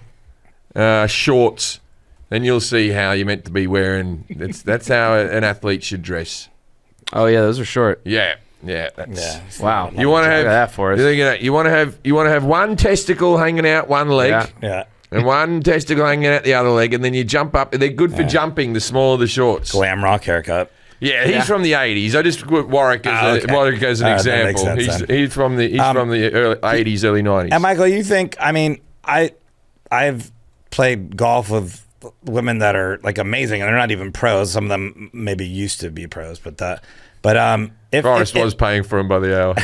shorts, and you'll see how you're meant to be wearing. That's how an athlete should dress. Oh yeah, those are short. Yeah. Wow. You want to have that for us. You want to have one testicle hanging out one leg. Yeah. And one testicle hanging out the other leg, and then you jump up. They're good for jumping, the smaller the shorts. Glam rock haircut. Yeah, he's from the 80s. I just put Warwick as an example. He's from the early 80s, early 90s. And Michael, you think, I've played golf with women that are like amazing, and they're not even pros. Some of them maybe used to be pros, if Forrest was paying for him by the hour.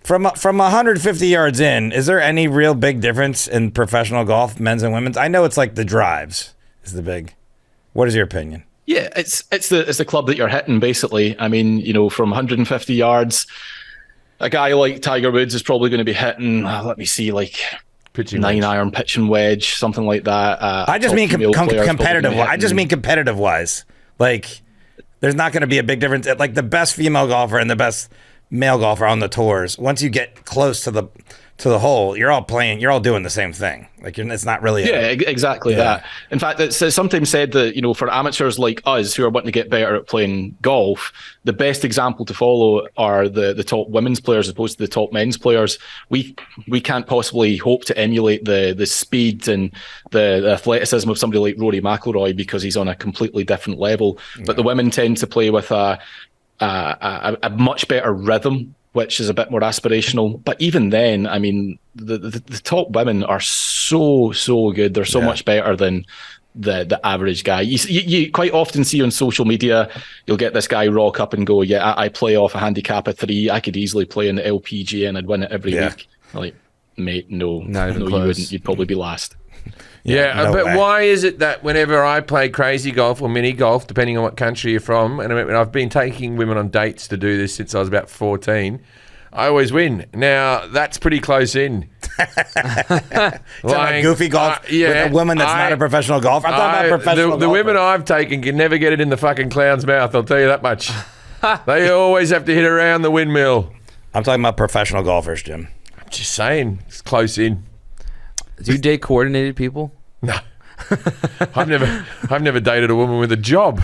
From 150 yards in, is there any real big difference in professional golf, men's and women's? I know it's like the drives is the big. What is your opinion? Yeah, it's the club that you're hitting, basically. I mean, from 150 yards, a guy like Tiger Woods is probably going to be hitting, let me see, like pitching 9-iron pitching wedge, something like that. I just mean competitive. I just mean competitive wise. Like, there's not going to be a big difference. Like the best female golfer and the best male golfer on the tours, once you get close to the hole, you're all doing the same thing. Like it's not really exactly that. In fact, it's sometimes said that for amateurs like us who are wanting to get better at playing golf, the best example to follow are the top women's players as opposed to the top men's players. We can't possibly hope to emulate the speed and the athleticism of somebody like Rory McIlroy because he's on a completely different level. But the women tend to play with a much better rhythm, which is a bit more aspirational. But even then, I mean, the top women are so good. They're so much better than the average guy. You quite often see on social media, you'll get this guy rock up and go, yeah, I play off a handicap of 3. I could easily play in the LPGA and I'd win it every week. Like, mate, no, you wouldn't. You'd probably be last. Yeah, but why is it that whenever I play crazy golf or mini golf, depending on what country you're from, and I've been taking women on dates to do this since I was about 14, I always win. Now, that's pretty close in. Like goofy golf with a woman that's not a professional golfer. I'm talking about professional the women I've taken can never get it in the fucking clown's mouth, I'll tell you that much. They always have to hit around the windmill. I'm talking about professional golfers, Jim. I'm just saying, it's close in. Do you date coordinated people? No. I've never dated a woman with a job.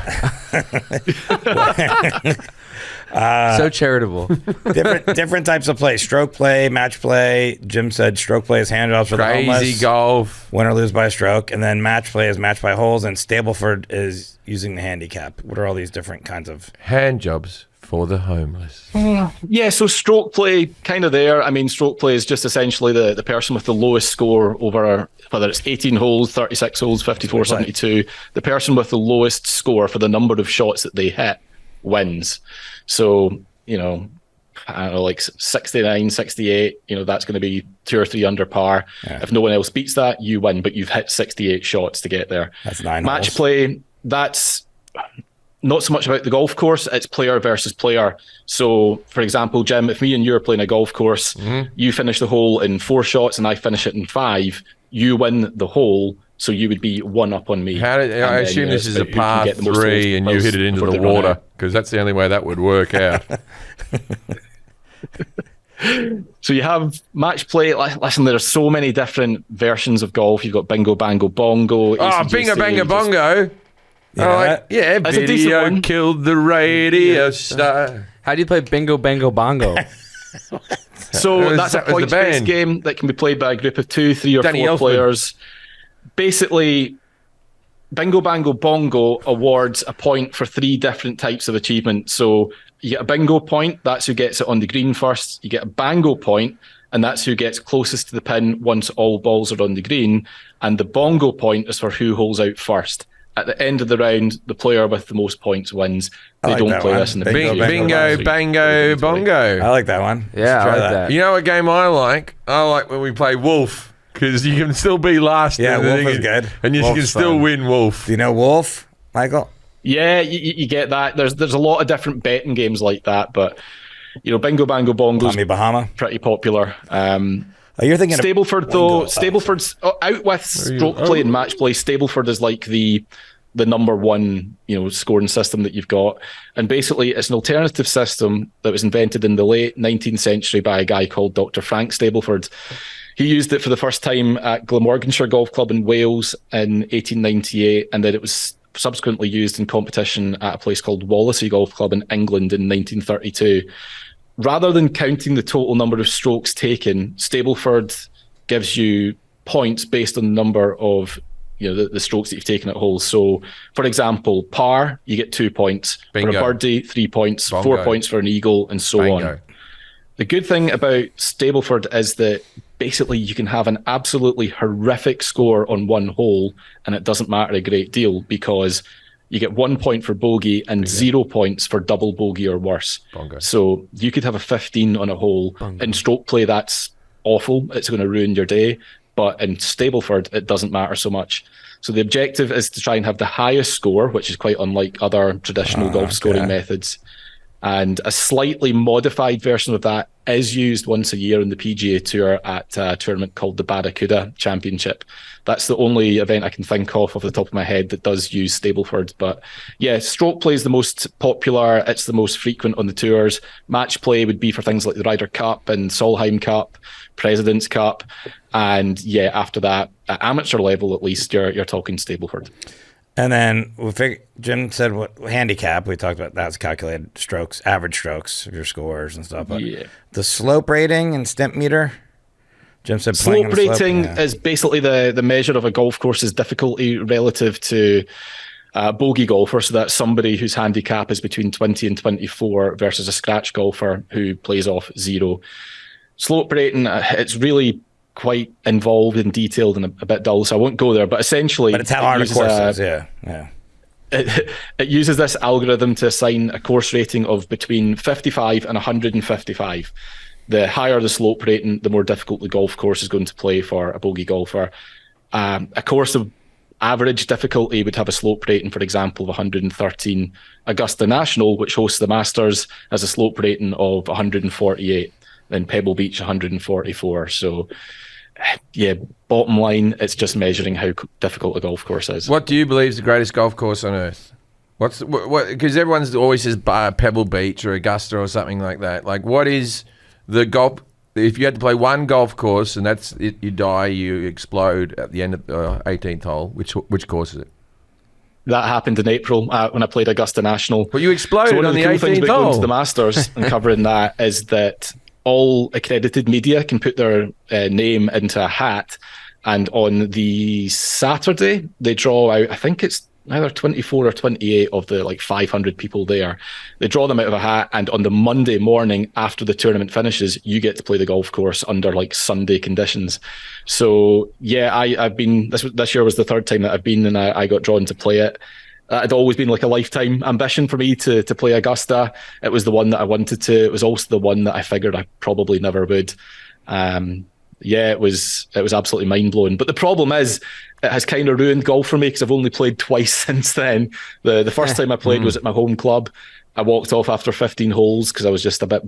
So charitable. Different types of play. Stroke play, match play. Jim said stroke play is hand jobs for the homeless. Crazy golf. Win or lose by a stroke. And then match play is match by holes. And Stableford is using the handicap. What are all these different kinds of... Hand jobs for the homeless. Yeah, so stroke play, kind of there. I mean, stroke play is just essentially the person with the lowest score over, whether it's 18 holes, 36 holes, 54, 72. The person with the lowest score for the number of shots that they hit wins. So, I don't know, like 69, 68, that's going to be 2 or 3 under par. Yeah. If no one else beats that, you win, but you've hit 68 shots to get there. That's 9 Match holes. Play, that's not so much about the golf course, it's player versus player. So, for example, Jim, if me and you are playing a golf course, you finish the hole in 4 shots and I finish it in 5, you win the hole, so you would be 1 up on me. I assume this is a par 3 and you hit it into the water, because that's the only way that would work out. So you have match play. Listen, there are so many different versions of golf. You've got bingo, bango, bongo. Oh, bingo, bango, bongo. Video killed the radio star. How do you play bingo, bango, bongo? So that's a points-based game that can be played by a group of 2, 3, or 4 players. Basically, bingo, bango, bongo awards a point for 3 different types of achievement. So you get a bingo point, that's who gets it on the green first. You get a bango point, and that's who gets closest to the pin once all balls are on the green. And the bongo point is for who holes out first. At the end of the round, the player with the most points wins. They don't play this in the bingo, bango, bongo. I like that one. Yeah, I like that. You know what game I like? I like when we play Wolf, because you can still be last. Yeah, Wolf is good. And you can still win Wolf. Do you know Wolf, Michael? Yeah, you get that. There's a lot of different betting games like that, but bingo, bango, bongo, Tommy Bahama, pretty popular. You're thinking Stableford, though. Stableford's out with stroke play and match play. Stableford is like the number one, scoring system that you've got. And basically, it's an alternative system that was invented in the late 19th century by a guy called Dr. Frank Stableford. He used it for the first time at Glamorganshire Golf Club in Wales in 1898, and then it was subsequently used in competition at a place called Wallasey Golf Club in England in 1932. Rather than counting the total number of strokes taken, Stableford gives you points based on the number of the strokes that you've taken at holes. So, for example, par, you get 2 points. Bingo. For a birdie, 3 points. Bongo. 4 points for an eagle, and so Bingo. on. The good thing about Stableford is that basically you can have an absolutely horrific score on one hole, and it doesn't matter a great deal, because you get 1 point for bogey and 0 points for double bogey or worse. Bongo. So you could have a 15 on a hole. Bongo. In stroke play, that's awful. It's going to ruin your day. But in Stableford, it doesn't matter so much. So the objective is to try and have the highest score, which is quite unlike other traditional golf scoring methods. And a slightly modified version of that is used once a year in the PGA Tour at a tournament called the Barracuda Championship. That's the only event I can think of off the top of my head that does use Stableford. But yeah, stroke play is the most popular. It's the most frequent on the tours. Match play would be for things like the Ryder Cup and Solheim Cup, President's Cup. And yeah, after that, at amateur level at least, you're talking Stableford. And then Jim said what handicap, we talked about that's calculated strokes, average strokes, your scores and stuff. But the slope rating and stimp meter, Jim said slope rating is basically the measure of a golf course's difficulty relative to a bogey golfer. So that's somebody whose handicap is between 20 and 24 versus a scratch golfer who plays off 0. Slope rating, it's really quite involved and detailed and a bit dull, so I won't go there. But essentially, But it's how hard a uses course is. Yeah. it uses this algorithm to assign a course rating of between 55 and 155. The higher the slope rating, the more difficult the golf course is going to play for a bogey golfer. A course of average difficulty would have a slope rating, for example, of 113. Augusta National, which hosts the Masters, has a slope rating of 148. Then Pebble Beach, 144. So, yeah, bottom line, it's just measuring how difficult a golf course is. What do you believe is the greatest golf course on earth? What? Because everyone's always says Pebble Beach or Augusta or something like that. Like, what is the golf? If you had to play one golf course and that's it, you die, you explode at the end of the 18th hole. Which course is it? That happened in April when I played Augusta National. But you exploded So one on of the the cool things 18th about going to hole. the Masters and covering that is that all accredited media can put their name into a hat, and on the Saturday they draw out, I think it's either 24 or 28 of the 500 people there. They draw them out of a hat, and on the Monday morning after the tournament finishes, you get to play the golf course under Sunday conditions. So yeah, I've been, this year was the third time that I've been, and I got drawn to play it. It had always been a lifetime ambition for me to play Augusta. It was the one that I wanted to. It was also the one that I figured I probably never would. It was absolutely mind blowing. But the problem is, it has kind of ruined golf for me because I've only played twice since then. The first time I played was at my home club. I walked off after 15 holes because I was just a bit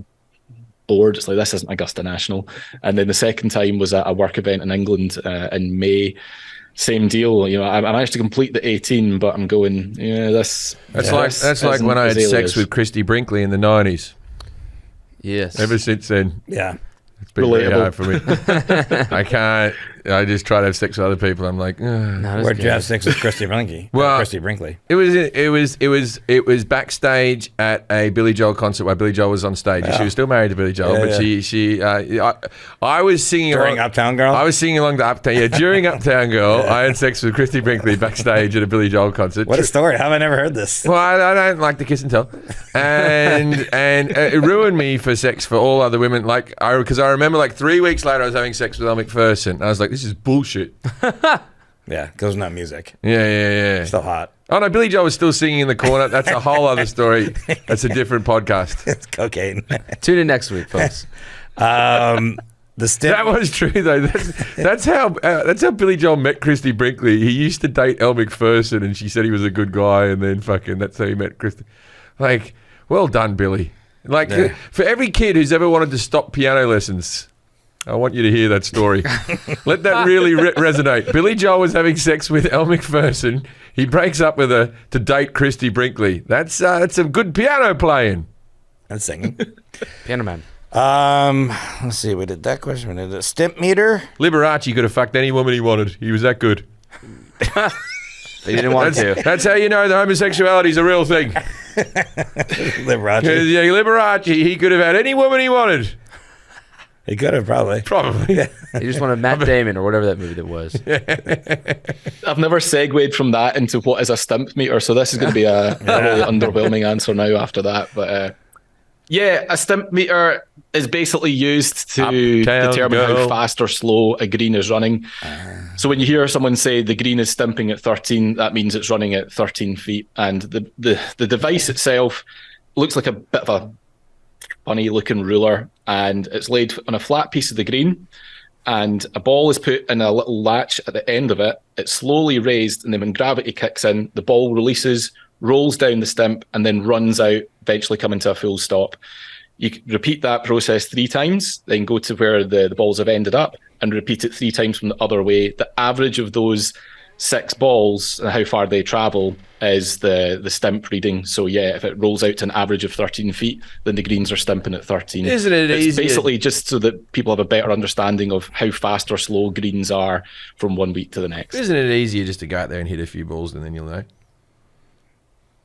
bored. It's this isn't Augusta National. And then the second time was at a work event in England in May. Same deal. I managed to complete the 18, but I'm going, that's like when I had sex with Christy Brinkley in the 90s. Yes. Ever since then. Yeah. It's been very Relatable. hard for me. I can't. I just try to have sex with other people. I'm like, ugh. Where'd you have sex with Christy Brinkley? Well, Christy Brinkley. It was backstage at a Billy Joel concert where Billy Joel was on stage. She was still married to Billy Joel, but I was singing During along, Uptown Girl? I was singing along to Uptown. Yeah, during Uptown Girl, I had sex with Christy Brinkley backstage at a Billy Joel concert. What a story. How have I never heard this? Well, I don't like to kiss and tell, and it ruined me for sex for all other women. Because I remember 3 weeks later I was having sex with Elle Macpherson. And I was like, this is bullshit. Yeah, because not music. Yeah. Still hot. Oh no, Billy Joel was still singing in the corner. That's a whole other story. That's a different podcast. It's cocaine. Tune in next week, folks. The That was true though. That's how Billy Joel met Christy Brinkley. He used to date Elle Macpherson, and she said he was a good guy, and then that's how he met Christy. Well done, Billy. For every kid who's ever wanted to stop piano lessons, I want you to hear that story. Let that really resonate. Billy Joel was having sex with Elle Macpherson. He breaks up with her to date Christy Brinkley. That's some good piano playing. and singing. Piano Man. Let's see. We did that question. We did a stimp meter. Liberace could have fucked any woman he wanted. He was that good. They didn't want to. That's how you know that homosexuality is a real thing. Liberace. Yeah, Liberace, he could have had any woman he wanted. He could have probably. Probably. He just wanted Matt Damon or whatever that movie that was. I've never segued from that into what is a stimp meter, so this is going to be a really underwhelming answer now after that. But a stimp meter is basically used to Uptown determine Girl. how fast or slow a green is running. So when you hear someone say the green is stimping at 13, that means it's running at 13 feet. And the device itself looks like a bit of a funny looking ruler, and it's laid on a flat piece of the green, and a ball is put in a little latch at the end of it. It's slowly raised, and then when gravity kicks in, the ball releases, rolls down the stimp, and then runs out, eventually coming to a full stop. You can repeat that process 3 times, then go to where the balls have ended up and repeat it 3 times from the other way. The average of those 6 balls and how far they travel is the stimp reading. So yeah, if it rolls out to an average of 13 feet, then the greens are stimping at 13. Isn't it It's easy? basically just so that people have a better understanding of how fast or slow greens are from one week to the next. Isn't it easier just to go out there and hit a few balls and then you'll know?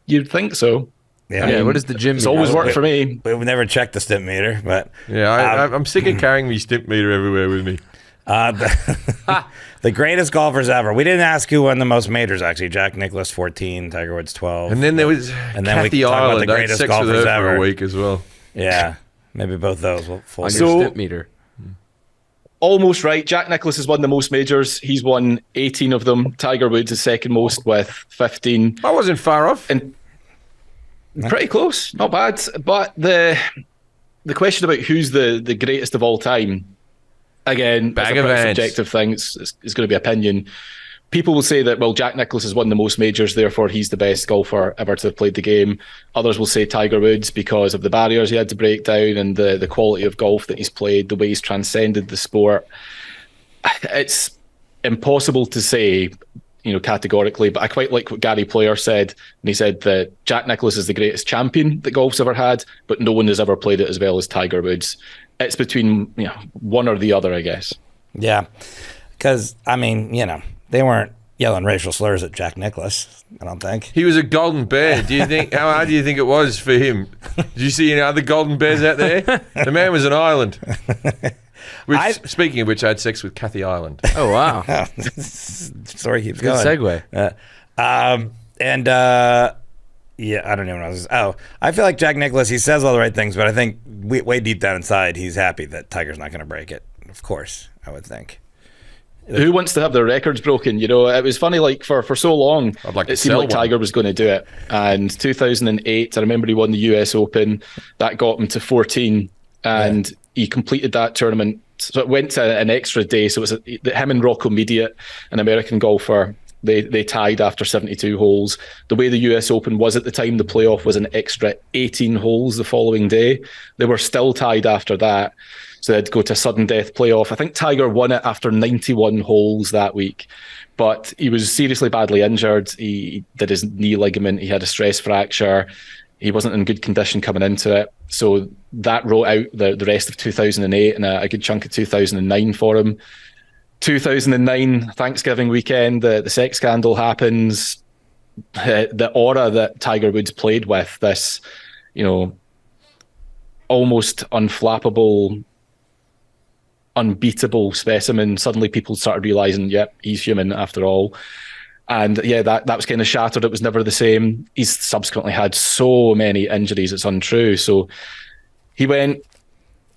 You'd think so. Yeah. Yeah, what is the gym? It's always worked for me. We've never checked the stimp meter, but Yeah, I'm sick of carrying my stimp meter everywhere with me. the greatest golfers ever. We didn't ask who won the most majors, actually. Jack Nicklaus, 14, Tiger Woods, 12. And then there was And then we Kathy talk about the Ireland. I had greatest sex with golfers her for ever. a week as well. Yeah, maybe both those will fall. On your So- stimp meter. Almost right. Jack Nicklaus has won the most majors. He's won 18 of them. Tiger Woods is second most with 15. I wasn't far off. And pretty close. Not bad. But the question about who's the greatest of all time, again, Bag it's a of pretty ants. subjective thing. It's going to be opinion. People will say that, well, Jack Nicklaus has won the most majors, therefore he's the best golfer ever to have played the game. Others will say Tiger Woods because of the barriers he had to break down and the quality of golf that he's played, the way he's transcended the sport. It's impossible to say, categorically, but I quite like what Gary Player said. And he said that Jack Nicklaus is the greatest champion that golf's ever had, but no one has ever played it as well as Tiger Woods. It's between one or the other, I guess. Yeah, because, they weren't yelling racial slurs at Jack Nicklaus, I don't think. He was a golden bear. How hard do you think it was for him? Did you see any other golden bears out there? The man was an island. Speaking of which, I had sex with Kathy Ireland. Oh, wow. Story keeps Good going. segue. Yeah, I don't know what I was. I feel like Jack Nicklaus, he says all the right things, but I think way deep down inside, he's happy that Tiger's not going to break it. Of course, I would think. Who wants to have their records broken? It was funny, like for so long, I'd like to it seemed sell like one. Tiger was going to do it. And 2008, I remember he won the US Open. That got him to 14, and he completed that tournament. So it went to an extra day. So it was him and Rocco Mediate, an American golfer. They tied after 72 holes. The way the US Open was at the time, the playoff was an extra 18 holes the following day. They were still tied after that. So they'd go to a sudden death playoff. I think Tiger won it after 91 holes that week, but he was seriously badly injured. He did his knee ligament. He had a stress fracture. He wasn't in good condition coming into it. So that wrote out the rest of 2008 and a good chunk of 2009 for him. 2009, Thanksgiving weekend, the sex scandal happens. The aura that Tiger Woods played with, this, almost unflappable, unbeatable specimen, suddenly people started realizing, yep, he's human after all. And that was kind of shattered. It was never the same. He's subsequently had so many injuries, it's untrue. So he went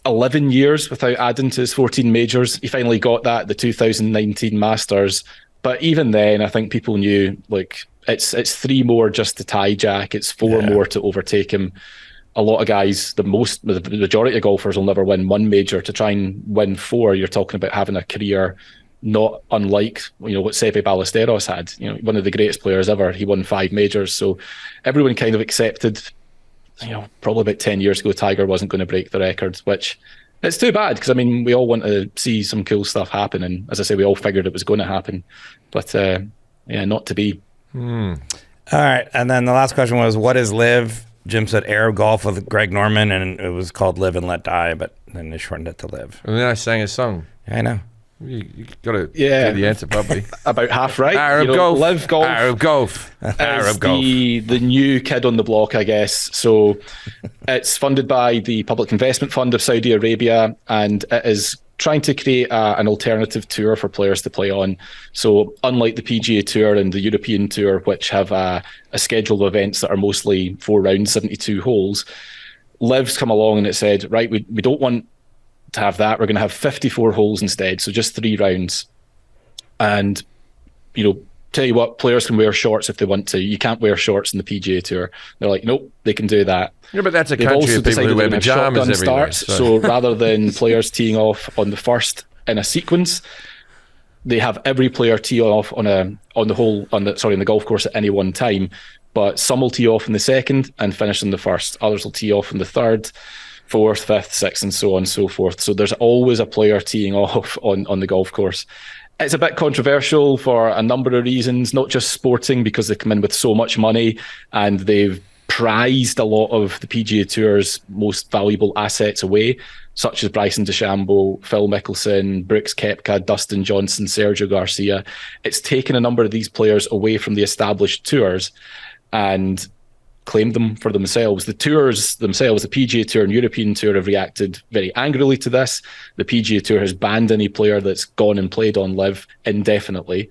11 years without adding to his 14 majors. He finally got that at the 2019 Masters. But even then, I think people knew, it's 3 more just to tie Jack. It's 4 more to overtake him. A lot of guys, the majority of golfers will never win 1 major. To try and win 4, you're talking about having a career not unlike what Seve Ballesteros had. One of the greatest players ever. He won 5 majors. So everyone kind of accepted, probably about 10 years ago, Tiger wasn't going to break the record, which it's too bad because we all want to see some cool stuff happen, and as I say, we all figured it was going to happen, but not to be. All right, and then the last question was, what is LIV? Jim said Arab Golf with Greg Norman, and it was called Live and Let Die, but then they shortened it to Live. And then I sang a song. I know. You got to get the answer probably. About half right. Arab Golf. LIV Golf. Arab Golf. Arab Golf. The new kid on the block, I guess. So it's funded by the Public Investment Fund of Saudi Arabia, and it is trying to create an alternative tour for players to play on. So unlike the PGA Tour and the European Tour, which have a schedule of events that are mostly 4 rounds, 72 holes, LIV's come along and it said, right, we don't want to have that. We're going to have 54 holes instead, so just 3 rounds. And, tell you what, players can wear shorts if they want to. You can't wear shorts in the PGA Tour. They're like, nope, they can do that. Yeah, but that's a They've country also of people decided who wear they're gonna have pajamas shotgun everywhere. starts. So rather than players teeing off on the first in a sequence, they have every player tee off on the golf course at any one time. But some will tee off in the second and finish in the first. Others will tee off in the third, 4th, 5th, 6th, and so on and so forth. So there's always a player teeing off on the golf course. It's a bit controversial for a number of reasons, not just sporting, because they come in with so much money and they've prized a lot of the PGA Tour's most valuable assets away, such as Bryson DeChambeau, Phil Mickelson, Brooks Koepka, Dustin Johnson, Sergio Garcia. It's taken a number of these players away from the established tours and claimed them for themselves. The tours themselves, the PGA Tour and European Tour, have reacted very angrily to this. The PGA Tour has banned any player that's gone and played on LIV indefinitely.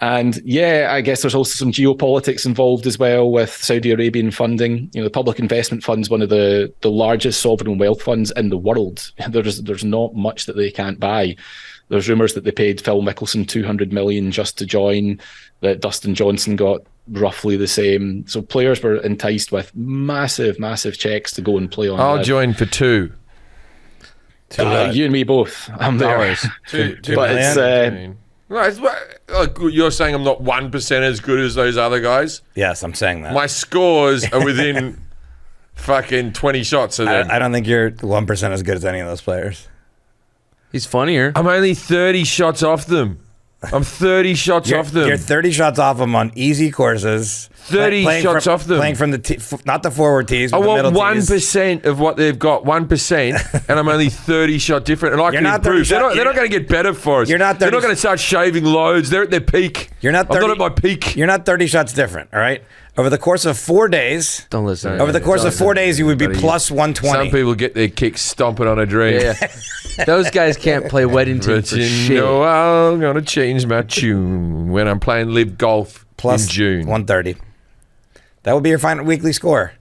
And yeah, I guess there's also some geopolitics involved as well with Saudi Arabian funding. The Public Investment Fund's one of the largest sovereign wealth funds in the world. There's not much that they can't buy. There's rumours that they paid Phil Mickelson $200 million just to join, that Dustin Johnson got roughly the same. So players were enticed with massive, massive checks to go and play on. I'll join for two. You and me both. I'm there. Two But it's... Like you're saying I'm not 1% as good as those other guys? Yes, I'm saying that. My scores are within fucking 20 shots of them. I don't think you're 1% as good as any of those players. He's funnier. I'm only 30 shots off them. I'm 30 shots off them. You're 30 shots off them on easy courses. 30 shots off them. Playing from the not the forward tees, but I the want middle 1% of what they've got, 1%, and I'm only 30 shot different, and I can improve. They're not going to get better for us. You're not 30 They're not going to start shaving loads. They're at their peak. You're not 30, I'm not at my peak. You're not 30 shots different, all right? Over the course of 4 days... Don't listen. Over the course of 4 days, you would be plus 120. Some people get their kicks stomping on a dream. Yeah. Those guys can't play Weddington But for you shit. know I'm going to change my tune when I'm playing live golf Plus in June. 130. That would be your final weekly score.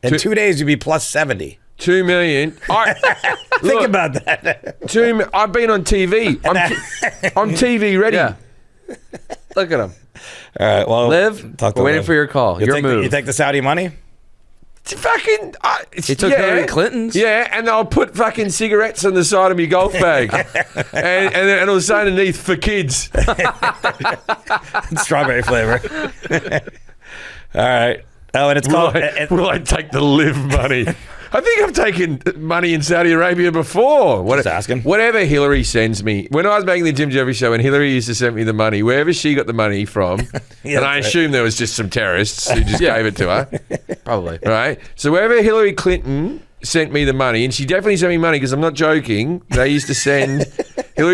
In 2 days, you'd be plus 70. 2 million. Think about that. I've been on TV. I'm TV ready. Yeah. Look at him. All right, well... Liv, talk to we're waiting Liv. for your call. You Your take move. You take the Saudi money? Fucking... He took Hillary Clinton's. Yeah, and I'll put fucking cigarettes on the side of my golf bag. and it'll say underneath, for kids. Strawberry flavor. All right. Oh, and it's called... Will I take the live money? I think I've taken money in Saudi Arabia before. Just asking. Whatever Hillary sends me. When I was making the Jim Jefferies Show and Hillary used to send me the money, wherever she got the money from, Yeah, and I assume there was just some terrorists who just gave it to her. Probably. Right? So wherever Hillary Clinton sent me the money, and she definitely sent me money because I'm not joking, Hillary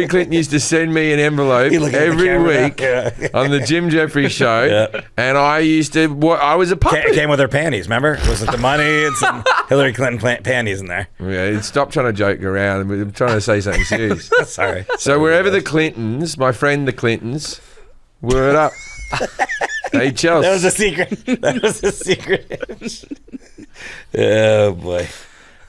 Clinton used to send me an envelope You look at the every camera week now. Yeah. on the Jim Jefferies Show, Yeah. and I was a puppet. Came with her panties, remember? It was the money and some Hillary Clinton panties in there. Yeah, stop trying to joke around. I'm trying to say something serious. Sorry. So wherever the Clintons, my friend the Clintons, word up. Hey, Chelsea. That was a secret. That was a secret. Oh, boy.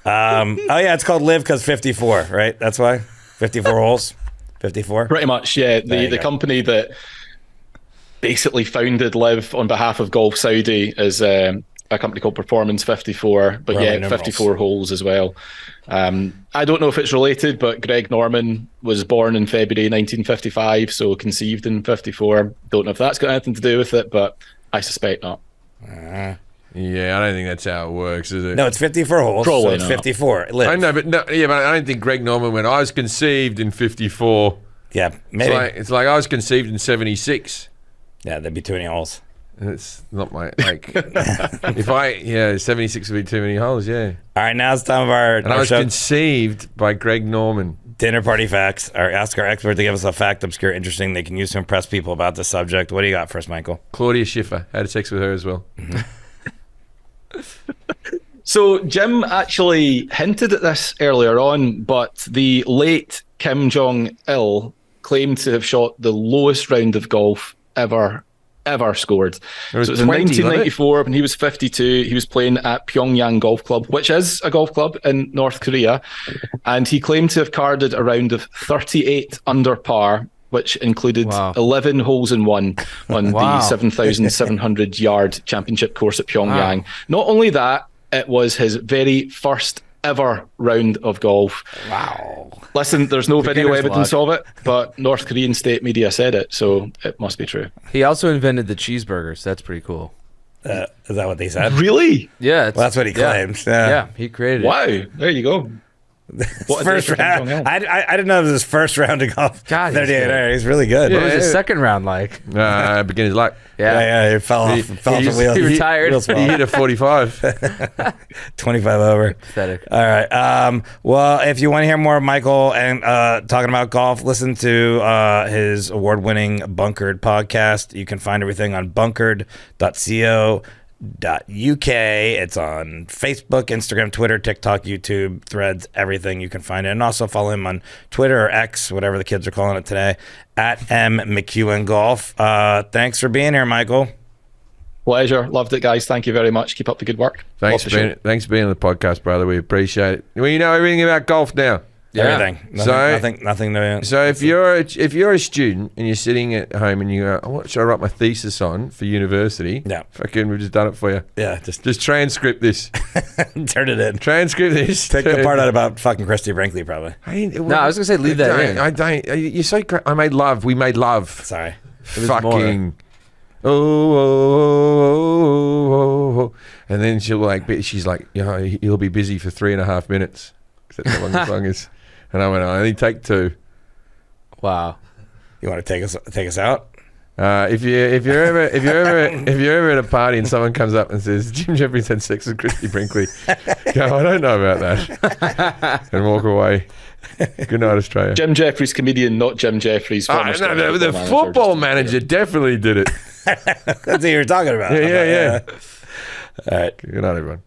Oh, yeah, it's called Live because 54, right? That's why? 54 holes? 54? Pretty much, yeah. The company that basically founded Live on behalf of Golf Saudi is a company called Performance 54, but Roman yeah, numerals. 54 holes as well. I don't know if it's related, but Greg Norman was born in February 1955, so conceived in 54. Don't know if that's got anything to do with it, but I suspect not. Yeah, I don't think that's how it works, is it? No, it's 54 holes. Probably so it's not. 54. Live. I know, but but I don't think Greg Norman went, I was conceived in 54. Yeah, maybe. It's like I was conceived in 76. Yeah, that'd be too many holes. It's not my, 76 would be too many holes, yeah. All right, now it's time of our And I was show. conceived by Greg Norman. Dinner party facts. Or ask our expert to give us a fact, obscure, interesting they can use to impress people about the subject. What do you got first, Michael? Claudia Schiffer. Had sex with her as well. So Jim actually hinted at this earlier on, but the late Kim Jong-il claimed to have shot the lowest round of golf ever scored. So it was in 20, wasn't it? 1994 when he was 52. He was playing at Pyongyang Golf Club, which is a golf club in North Korea, and he claimed to have carded a round of 38 under par, which included 11 holes in one on the 7,700 yard championship course at Pyongyang. Not only that, it was his very first ever round of golf. Wow. Listen, there's no video Beginner's evidence luck. of it, but North Korean state media said it, so it must be true. He also invented the cheeseburgers. That's pretty cool. Is that what they said? Really? Yeah. Well, that's what he claims. Yeah, he created it. Wow, there you go. What a day First for Kim round. Jong-il. I didn't know it was his first round of golf. God, he's 38 good. hours. He's really good. What was his second round like? Beginner's luck. Yeah, he fell off the wheel. he retired. Real He small. hit a 45. 25 over. Pathetic. All right. Well, if you want to hear more of Michael and talking about golf, listen to his award-winning Bunkered podcast. You can find everything on bunkered.co. It's on Facebook, Instagram, Twitter, TikTok, YouTube, Threads, everything. You can find it. And also follow him on Twitter or X, whatever the kids are calling it today, at M McEwen Golf. Thanks for being here, Michael. Pleasure. Loved it, guys. Thank you very much. Keep up the good work. Thanks for being on the podcast, brother. We appreciate it. Well, you know everything about golf now. Everything. Nothing new. So if you're a student and you're sitting at home and you go, what should I write my thesis on for university? Yeah. Fucking, we've just done it for you. Yeah, just transcript this. Turn it in. Transcript this. Take the part out about fucking Christy Brinkley, probably. No, I was gonna say leave that in. I don't. You're so. We made love. Sorry. Fucking. Oh. And then she's like, he'll be busy for 3.5 minutes. That's how long the song is. And I went, I only take 2. Wow. You want to take us out? If you're ever at a party and someone comes up and says Jim Jefferies had sex with Christy Brinkley, go, I don't know about that, and walk away. Good night, Australia. Jim Jefferies, comedian, not Jim Jefferies. No, the football manager definitely did it. That's what you were talking about. Yeah. All right. Good night, everyone.